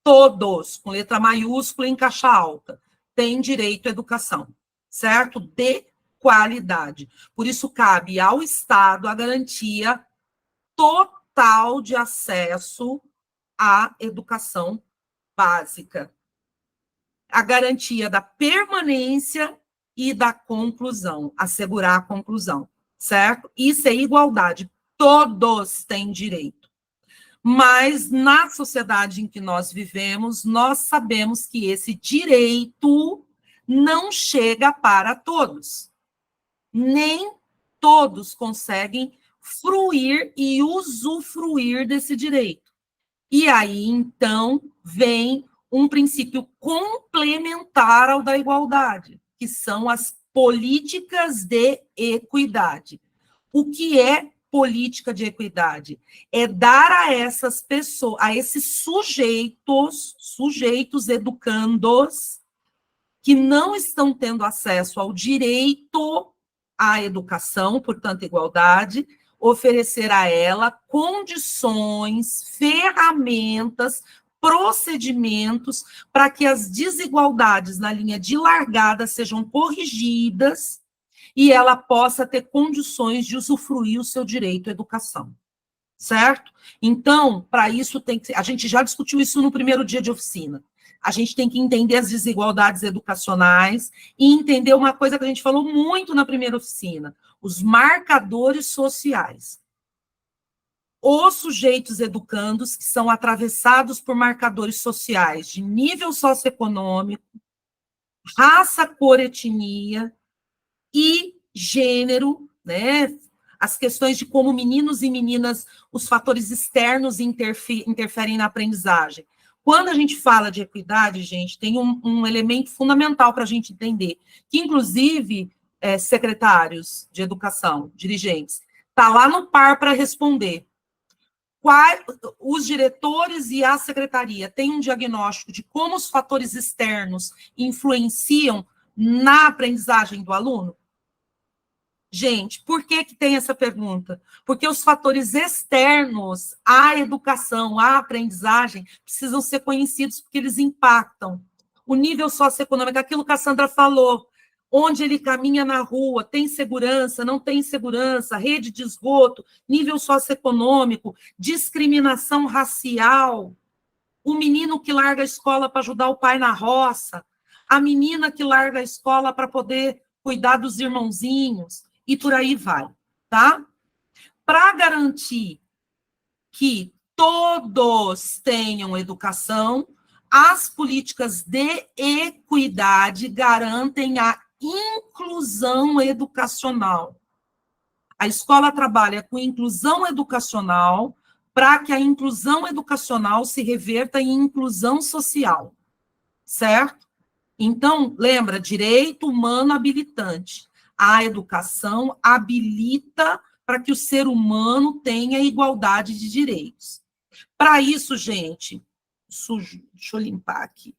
Todos, com letra maiúscula em caixa alta, têm direito à educação, certo? De qualidade. Por isso, cabe ao Estado a garantia total de acesso à educação básica. A garantia da permanência e da conclusão, assegurar a conclusão, certo? Isso é igualdade. todos têm direito. Mas na sociedade em que nós vivemos, nós sabemos que esse direito não chega para todos. Nem todos conseguem fruir e usufruir desse direito. E aí, então, vem um princípio complementar ao da igualdade, que são as políticas de equidade. O que é política de equidade? É dar a essas pessoas, a esses sujeitos educandos, que não estão tendo acesso ao direito à educação, portanto, igualdade, oferecer a ela condições, ferramentas, procedimentos para que as desigualdades na linha de largada sejam corrigidas e ela possa ter condições de usufruir o seu direito à educação, certo? Então, para isso tem que... A gente já discutiu isso no primeiro dia de oficina. A gente tem que entender as desigualdades educacionais e entender uma coisa que a gente falou muito na primeira oficina, os marcadores sociais. Os sujeitos educandos que são atravessados por marcadores sociais de nível socioeconômico, raça, cor, etnia e gênero, né? As questões de como meninos e meninas, os fatores externos interferem na aprendizagem. Quando a gente fala de equidade, gente, tem um elemento fundamental para a gente entender, que, inclusive, secretários de educação, dirigentes, está lá no par para responder. Os diretores e a secretaria têm um diagnóstico de como os fatores externos influenciam na aprendizagem do aluno? Gente, por que tem essa pergunta? Porque os fatores externos à educação, à aprendizagem, precisam ser conhecidos porque eles impactam. O nível socioeconômico, aquilo que a Sandra falou, onde ele caminha na rua, tem segurança, não tem segurança, rede de esgoto, nível socioeconômico, discriminação racial, o menino que larga a escola para ajudar o pai na roça, a menina que larga a escola para poder cuidar dos irmãozinhos, e por aí vai, tá? Para garantir que todos tenham educação, as políticas de equidade garantem a inclusão educacional. A escola trabalha com inclusão educacional para que a inclusão educacional se reverta em inclusão social, certo? Então, lembra, direito humano habilitante. A educação habilita para que o ser humano tenha igualdade de direitos. Para isso, gente, sujo, deixa eu limpar aqui.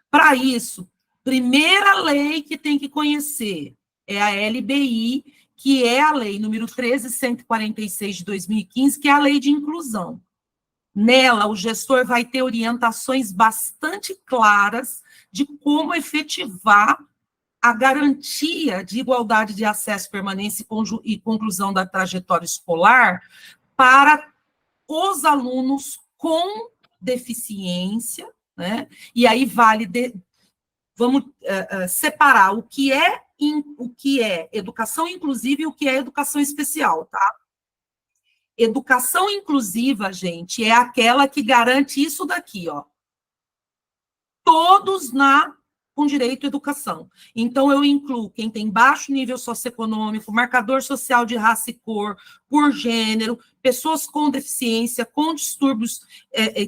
Para isso, primeira lei que tem que conhecer é a LBI, que é a lei número 13.146 de 2015, que é a lei de inclusão. Nela, o gestor vai ter orientações bastante claras de como efetivar a garantia de igualdade de acesso, permanência e conclusão da trajetória escolar para os alunos com deficiência, né? E aí vale, vamos separar o que é educação inclusiva e o que é educação especial, tá? Educação inclusiva, gente, é aquela que garante isso daqui, ó. Todos com direito à educação. Então, eu incluo quem tem baixo nível socioeconômico, marcador social de raça e cor, por gênero, pessoas com deficiência, com distúrbios,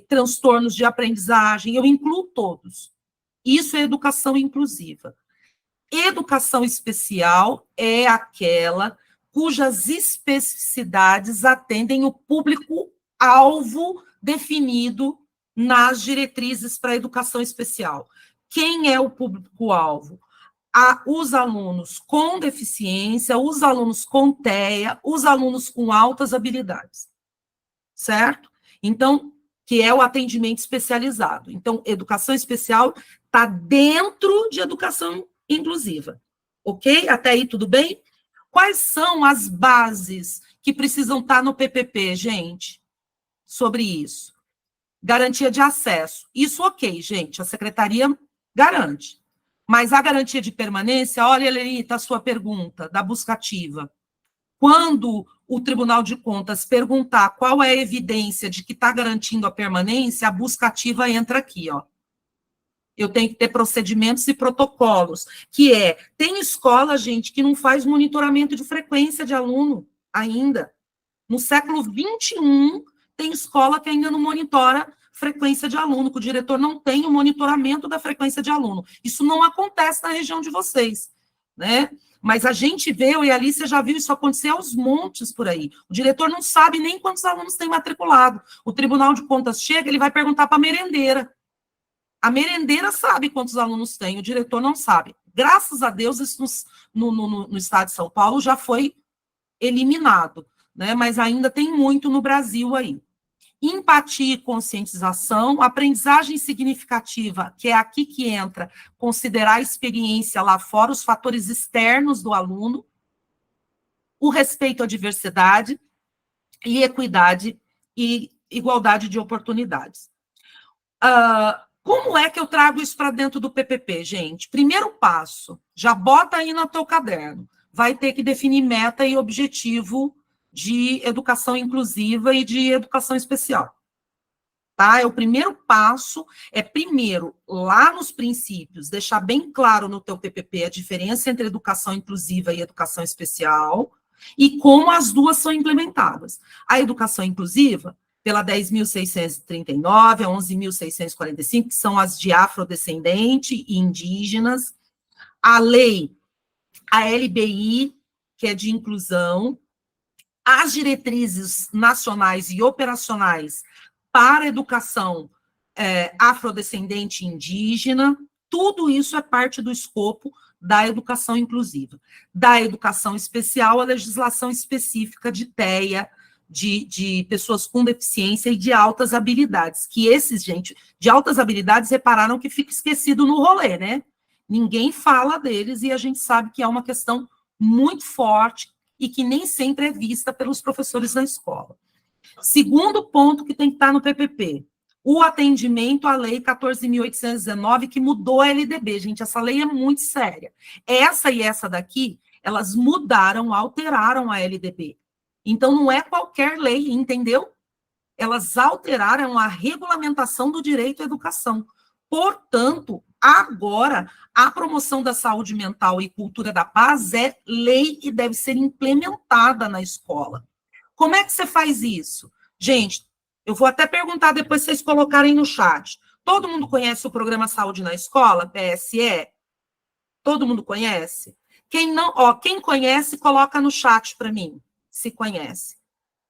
transtornos de aprendizagem, eu incluo todos. Isso é educação inclusiva. Educação especial é aquela cujas especificidades atendem o público-alvo definido nas diretrizes para a educação especial. Quem é o público-alvo? Os alunos com deficiência, os alunos com TEA, os alunos com altas habilidades, certo? Então, que é o atendimento especializado. Então, educação especial está dentro de educação inclusiva, ok? Até aí, tudo bem? Quais são as bases que precisam estar no PPP, gente, sobre isso? Garantia de acesso. Isso, ok, gente, a secretaria garante. Mas a garantia de permanência, olha, Elenita, a sua pergunta da busca ativa. Quando o Tribunal de Contas perguntar qual é a evidência de que está garantindo a permanência, a busca ativa entra aqui, ó. Eu tenho que ter procedimentos e protocolos, tem escola, gente, que não faz monitoramento de frequência de aluno ainda. No século XXI, tem escola que ainda não monitora frequência de aluno, que o diretor não tem o monitoramento da frequência de aluno. Isso não acontece na região de vocês, né? Mas a gente vê, eu e a Alice já viu isso acontecer aos montes por aí. O diretor não sabe nem quantos alunos tem matriculado. O Tribunal de Contas chega, ele vai perguntar para a merendeira. A merendeira sabe quantos alunos tem, o diretor não sabe. Graças a Deus, isso no estado de São Paulo já foi eliminado, né? Mas ainda tem muito no Brasil aí. Empatia e conscientização, aprendizagem significativa, que é aqui que entra, considerar a experiência lá fora, os fatores externos do aluno, o respeito à diversidade e equidade e igualdade de oportunidades. Como é que eu trago isso para dentro do PPP, gente? Primeiro passo, já bota aí no teu caderno, vai ter que definir meta e objetivo de educação inclusiva e de educação especial. Tá? O primeiro passo, primeiro, lá nos princípios, deixar bem claro no teu PPP a diferença entre educação inclusiva e educação especial e como as duas são implementadas. A educação inclusiva, pela 10.639 a 11.645, que são as de afrodescendente e indígenas, a lei, a LBI, que é de inclusão, as diretrizes nacionais e operacionais para a educação afrodescendente e indígena, tudo isso é parte do escopo da educação inclusiva. Da educação especial, a legislação específica de TEA, de pessoas com deficiência e de altas habilidades, que esses, gente, de altas habilidades, repararam que fica esquecido no rolê, né? Ninguém fala deles e a gente sabe que é uma questão muito forte e que nem sempre é vista pelos professores na escola. Segundo ponto que tem que estar no PPP, o atendimento à Lei 14.819, que mudou a LDB. Gente, essa lei é muito séria. Essa e essa daqui, elas mudaram, alteraram a LDB. Então, não é qualquer lei, entendeu? Elas alteraram a regulamentação do direito à educação. Portanto, agora, a promoção da saúde mental e cultura da paz é lei e deve ser implementada na escola. Como é que você faz isso? Gente, eu vou até perguntar depois vocês colocarem no chat. Todo mundo conhece o Programa Saúde na Escola, PSE? Todo mundo conhece? Quem não, quem conhece, coloca no chat para mim, se conhece.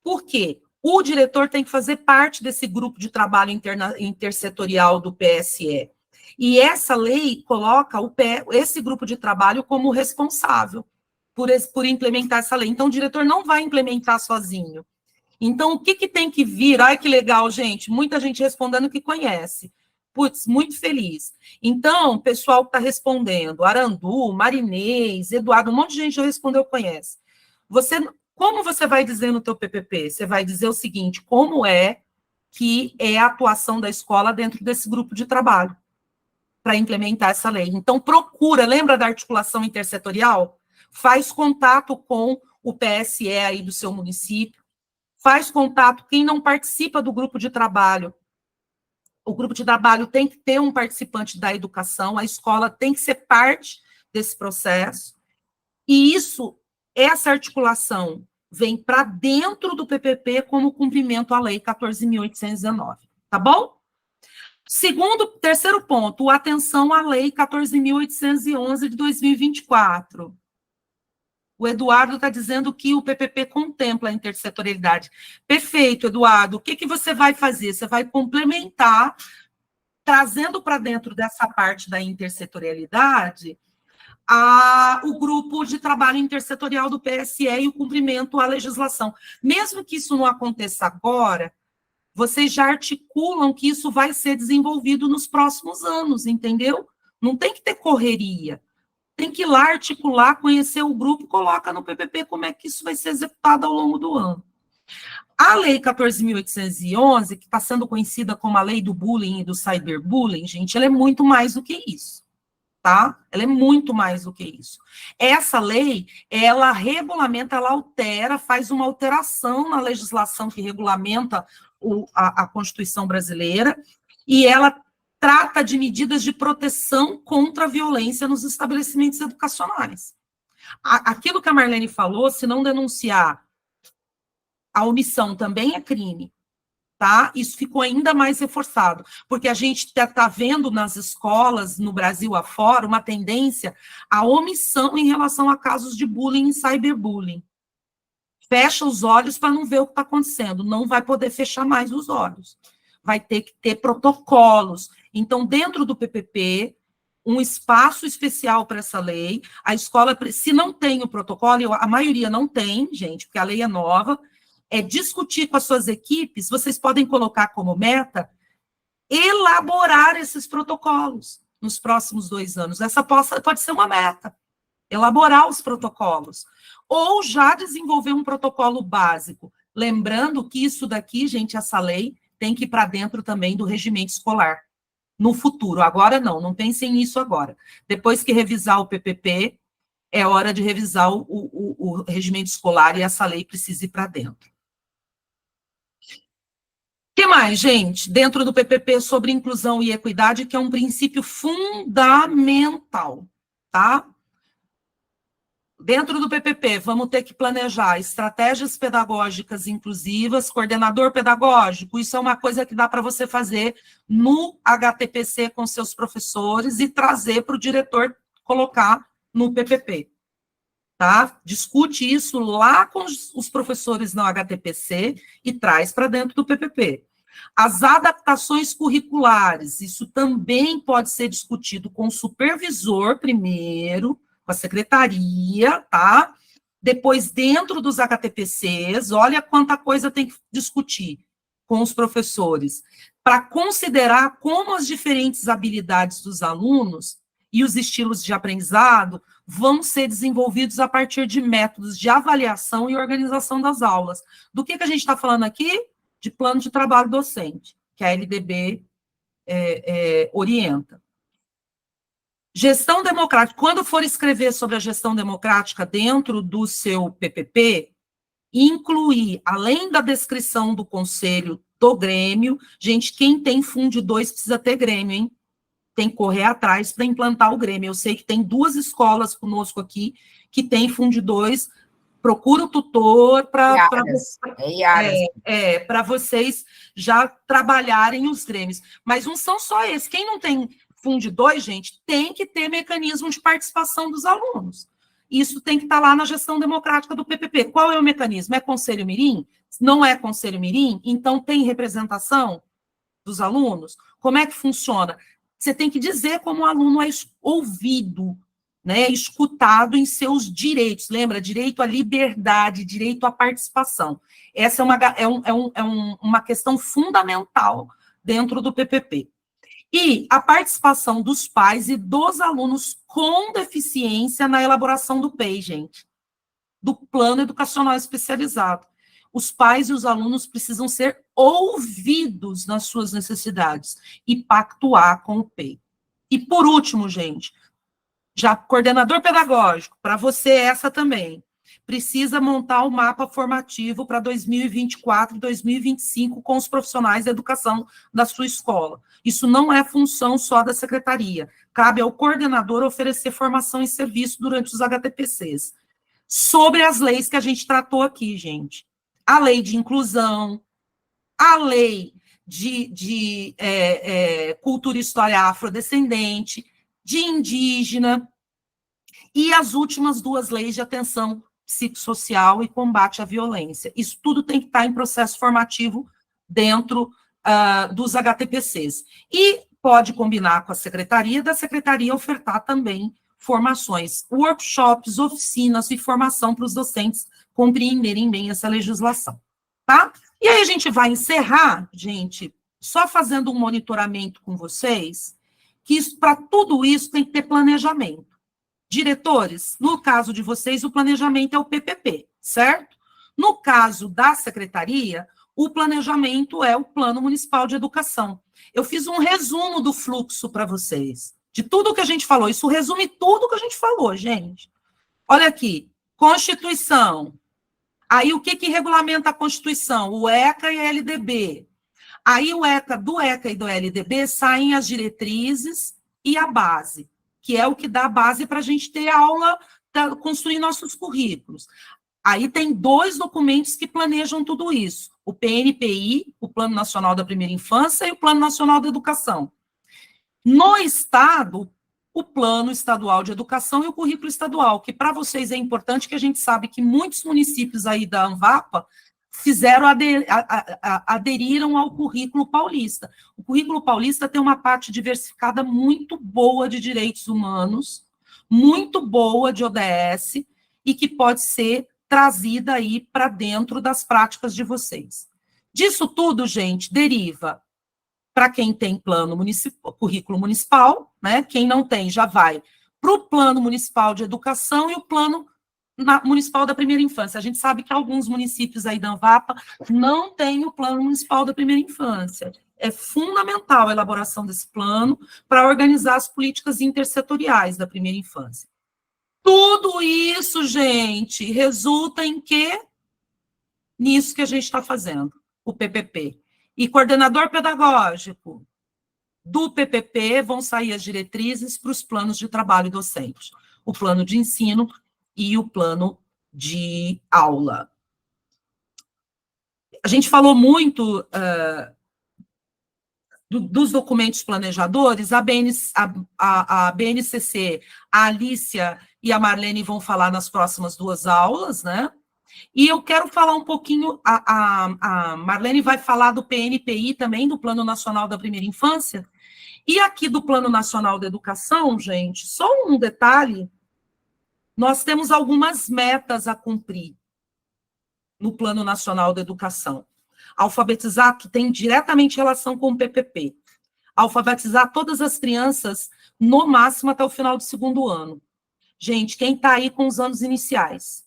Por quê? O diretor tem que fazer parte desse grupo de trabalho intersetorial do PSE. E essa lei coloca esse grupo de trabalho como responsável por implementar essa lei. Então, o diretor não vai implementar sozinho. Então, o que tem que vir? Ai, que legal, gente. Muita gente respondendo que conhece. Putz, muito feliz. Então, o pessoal que está respondendo, Arandu, Marinês, Eduardo, um monte de gente já respondeu, conhece. Como você vai dizer no teu PPP? Você vai dizer o seguinte, como é que é a atuação da escola dentro desse grupo de trabalho para implementar essa lei. Então, procura, lembra da articulação intersetorial? Faz contato com o PSE aí do seu município, faz contato, quem não participa do grupo de trabalho, o grupo de trabalho tem que ter um participante da educação, a escola tem que ser parte desse processo, e essa articulação vem para dentro do PPP como cumprimento à Lei 14.819, tá bom? Terceiro ponto, atenção à Lei 14.811 de 2024. O Eduardo está dizendo que o PPP contempla a intersetorialidade. Perfeito, Eduardo. O que você vai fazer? Você vai complementar, trazendo para dentro dessa parte da intersetorialidade, o grupo de trabalho intersetorial do PSE e o cumprimento à legislação. Mesmo que isso não aconteça agora, vocês já articulam que isso vai ser desenvolvido nos próximos anos, entendeu? Não tem que ter correria. Tem que ir lá articular, conhecer o grupo, coloca no PPP como é que isso vai ser executado ao longo do ano. A Lei 14.811, que está sendo conhecida como a Lei do Bullying e do Cyberbullying, gente, ela é muito mais do que isso. tá? Ela é muito mais do que isso. Essa lei, ela regulamenta, ela altera, faz uma alteração na legislação que regulamenta a Constituição brasileira, e ela trata de medidas de proteção contra a violência nos estabelecimentos educacionais. Aquilo que a Marlene falou, se não denunciar a omissão também é crime, tá? Isso ficou ainda mais reforçado, porque a gente está vendo nas escolas, no Brasil afora, uma tendência à omissão em relação a casos de bullying e cyberbullying. Fecha os olhos para não ver o que está acontecendo, não vai poder fechar mais os olhos. Vai ter que ter protocolos. Então, dentro do PPP, um espaço especial para essa lei, a escola, se não tem o protocolo, a maioria não tem, gente, porque a lei é nova, é discutir com as suas equipes, vocês podem colocar como meta elaborar esses protocolos nos próximos 2 anos. Essa pode ser uma meta, elaborar os protocolos. Ou já desenvolver um protocolo básico. Lembrando que isso daqui, gente, essa lei tem que ir para dentro também do regimento escolar. No futuro, agora não pensem nisso agora. Depois que revisar o PPP, é hora de revisar o regimento escolar e essa lei precisa ir para dentro. O que mais, gente? Dentro do PPP sobre inclusão e equidade, que é um princípio fundamental, tá? Dentro do PPP, vamos ter que planejar estratégias pedagógicas inclusivas, coordenador pedagógico, isso é uma coisa que dá para você fazer no HTPC com seus professores e trazer para o diretor colocar no PPP, tá? Discute isso lá com os professores no HTPC e traz para dentro do PPP. As adaptações curriculares, isso também pode ser discutido com o supervisor primeiro, com a secretaria, tá? Depois, dentro dos HTPCs, olha quanta coisa tem que discutir com os professores, para considerar como as diferentes habilidades dos alunos e os estilos de aprendizado vão ser desenvolvidos a partir de métodos de avaliação e organização das aulas. Do que a gente está falando aqui? De plano de trabalho docente, que a LDB orienta. Gestão democrática. Quando for escrever sobre a gestão democrática dentro do seu PPP, incluir, além da descrição do conselho do Grêmio, gente, quem tem Funde 2 precisa ter Grêmio, hein? Tem que correr atrás para implantar o Grêmio. Eu sei que tem 2 escolas conosco aqui que tem Funde 2, procura o tutor para vocês já trabalharem os Grêmios. Mas não são só esses. Quem não tem Funde 2, gente, tem que ter mecanismo de participação dos alunos. Isso tem que estar lá na gestão democrática do PPP. Qual é o mecanismo? É Conselho Mirim? Não é Conselho Mirim? Então tem representação dos alunos? Como é que funciona? Você tem que dizer como o aluno é ouvido, né, escutado em seus direitos. Lembra? Direito à liberdade, direito à participação. Essa é uma questão fundamental dentro do PPP. E a participação dos pais e dos alunos com deficiência na elaboração do PEI, gente, do Plano Educacional Especializado. Os pais e os alunos precisam ser ouvidos nas suas necessidades e pactuar com o PEI. E, por último, gente, já coordenador pedagógico, para você essa também, precisa montar o mapa formativo para 2024 e 2025 com os profissionais da educação da sua escola. Isso não é função só da secretaria. Cabe ao coordenador oferecer formação e serviço durante os HTPCs. Sobre as leis que a gente tratou aqui, gente. A lei de inclusão, a lei de cultura e história afrodescendente, de indígena, e as últimas 2 leis de atenção psicossocial e combate à violência. Isso tudo tem que estar em processo formativo dentro dos HTPCs. E pode combinar com a secretaria, da secretaria ofertar também formações, workshops, oficinas e formação para os docentes compreenderem bem essa legislação, tá? E aí a gente vai encerrar, gente, só fazendo um monitoramento com vocês, que para tudo isso tem que ter planejamento. Diretores, no caso de vocês, o planejamento é o PPP, certo? No caso da secretaria, o planejamento é o Plano Municipal de Educação. Eu fiz um resumo do fluxo para vocês, de tudo que a gente falou. Isso resume tudo que a gente falou, gente. Olha aqui, Constituição. Aí, o que regulamenta a Constituição? O ECA e a LDB. Aí, do ECA e do LDB saem as diretrizes e a base, que é o que dá a base para a gente ter aula, construir nossos currículos. Aí tem 2 documentos que planejam tudo isso, o PNPI, o Plano Nacional da Primeira Infância, e o Plano Nacional da Educação. No Estado, o Plano Estadual de Educação e o Currículo Estadual, que para vocês é importante, que a gente sabe que muitos municípios aí da ANVAPA aderiram ao Currículo Paulista. O Currículo Paulista tem uma parte diversificada muito boa de direitos humanos, muito boa de ODS, e que pode ser trazida aí para dentro das práticas de vocês. Disso tudo, gente, deriva para quem tem currículo municipal, né? Quem não tem já vai para o Plano Municipal de Educação e o Plano Municipal da Primeira Infância. A gente sabe que alguns municípios aí da ANVAPA não têm o Plano Municipal da Primeira Infância. É fundamental a elaboração desse plano para organizar as políticas intersetoriais da primeira infância. Tudo isso, gente, resulta em quê? Nisso que a gente está fazendo, o PPP. E coordenador pedagógico do PPP vão sair as diretrizes para os planos de trabalho docente, o plano de ensino e o plano de aula. A gente falou muito dos documentos planejadores, a BNCC, a Alícia e a Marlene vão falar nas próximas 2 aulas, né? E eu quero falar um pouquinho, a Marlene vai falar do PNPI também, do Plano Nacional da Primeira Infância, e aqui do Plano Nacional da Educação, gente, só um detalhe, nós temos algumas metas a cumprir no Plano Nacional da Educação. Alfabetizar, que tem diretamente relação com o PPP, alfabetizar todas as crianças, no máximo até o final do 2º ano. Gente, quem está aí com os anos iniciais,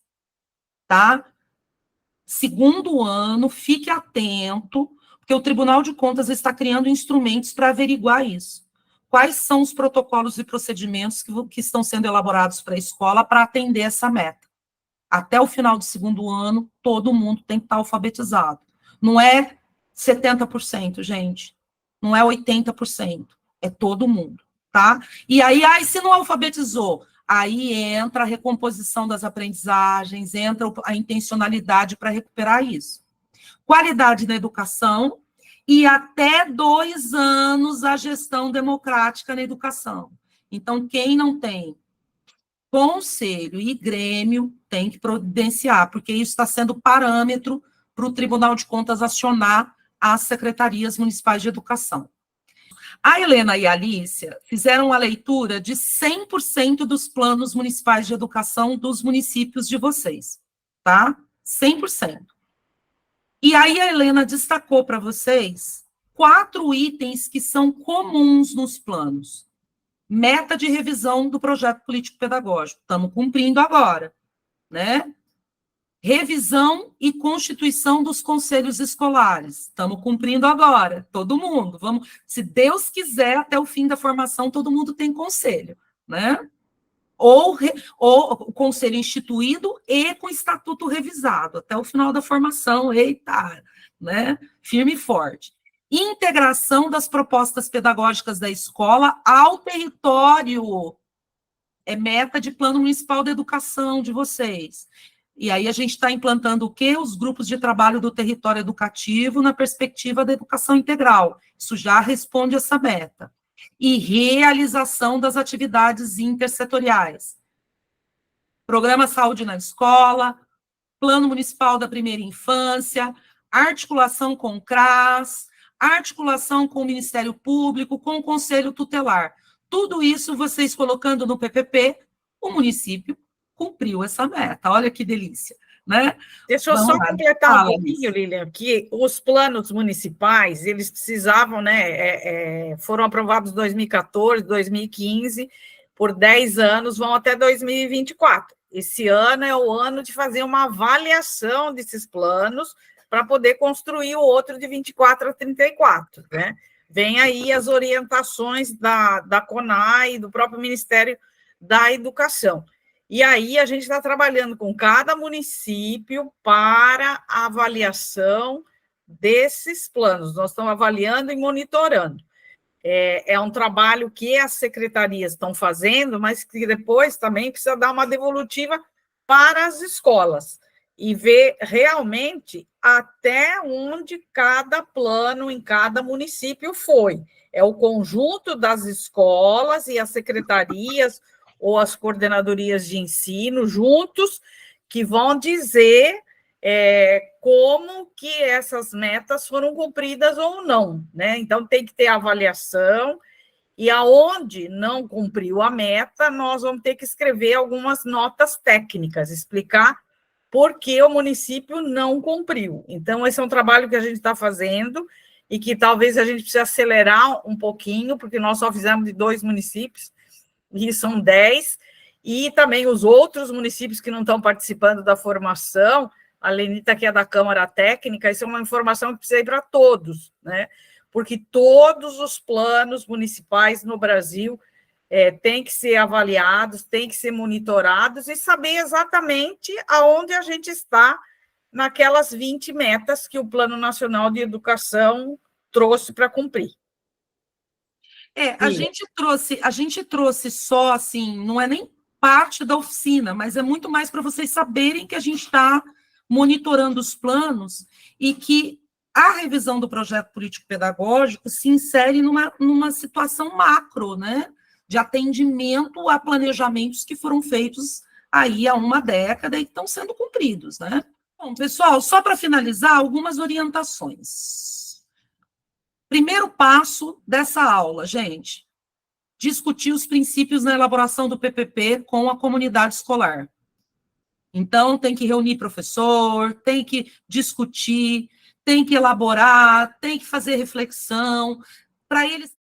tá? 2º ano, fique atento, porque o Tribunal de Contas está criando instrumentos para averiguar isso. Quais são os protocolos e procedimentos que estão sendo elaborados para a escola para atender essa meta? Até o final do 2º ano, todo mundo tem que estar alfabetizado. Não é 70%, gente. Não é 80%. É todo mundo, tá? E aí, se não alfabetizou, aí entra a recomposição das aprendizagens, entra a intencionalidade para recuperar isso. Qualidade na educação e até 2 anos a gestão democrática na educação. Então, quem não tem conselho e grêmio tem que providenciar, porque isso está sendo parâmetro para o Tribunal de Contas acionar as secretarias municipais de educação. A Helena e a Alícia fizeram a leitura de 100% dos planos municipais de educação dos municípios de vocês, tá? 100%. E aí a Helena destacou para vocês 4 itens que são comuns nos planos. Meta de revisão do projeto político-pedagógico, estamos cumprindo agora, né? Revisão e constituição dos conselhos escolares, estamos cumprindo agora, todo mundo, vamos, se Deus quiser, até o fim da formação, todo mundo tem conselho, né? Ou o conselho instituído e com estatuto revisado, até o final da formação, eita, né? Firme e forte. Integração das propostas pedagógicas da escola ao território, é meta de Plano Municipal de Educação de vocês. E aí a gente está implantando o quê? Os grupos de trabalho do território educativo na perspectiva da educação integral. Isso já responde essa meta. E realização das atividades intersetoriais. Programa Saúde na Escola, Plano Municipal da Primeira Infância, articulação com o CRAS, articulação com o Ministério Público, com o Conselho Tutelar. Tudo isso vocês colocando no PPP, o município cumpriu essa meta. Olha que delícia, né? Deixa eu só completar um pouquinho, Lilian, que os planos municipais, eles precisavam, né, foram aprovados em 2014, 2015, por 10 anos, vão até 2024. Esse ano é o ano de fazer uma avaliação desses planos para poder construir o outro de 24 a 34, né? vem aí as orientações da CONAI, do próprio Ministério da Educação. E aí a gente está trabalhando com cada município para a avaliação desses planos. Nós estamos avaliando e monitorando. É um trabalho que as secretarias estão fazendo, mas que depois também precisa dar uma devolutiva para as escolas e ver realmente até onde cada plano em cada município foi. É o conjunto das escolas e as secretarias ou as coordenadorias de ensino juntos que vão dizer como que essas metas foram cumpridas ou não, né? Então, tem que ter avaliação, e aonde não cumpriu a meta, nós vamos ter que escrever algumas notas técnicas, explicar por que o município não cumpriu. Então, esse é um trabalho que a gente está fazendo e que talvez a gente precise acelerar um pouquinho, porque nós só fizemos de 2 municípios, e são 10, e também os outros municípios que não estão participando da formação. A Lenita, que é da Câmara Técnica, isso é uma informação que precisa ir para todos, né? Porque todos os planos municipais no Brasil têm que ser avaliados, têm que ser monitorados e saber exatamente aonde a gente está naquelas 20 metas que o Plano Nacional de Educação trouxe para cumprir. A gente trouxe só, assim, não é nem parte da oficina, mas é muito mais para vocês saberem que a gente está monitorando os planos e que a revisão do projeto político-pedagógico se insere numa situação macro, né, de atendimento a planejamentos que foram feitos aí há uma década e que estão sendo cumpridos, né? Bom, pessoal, só para finalizar, algumas orientações. Primeiro passo dessa aula, gente, discutir os princípios na elaboração do PPP com a comunidade escolar. Então, tem que reunir professor, tem que discutir, tem que elaborar, tem que fazer reflexão, para eles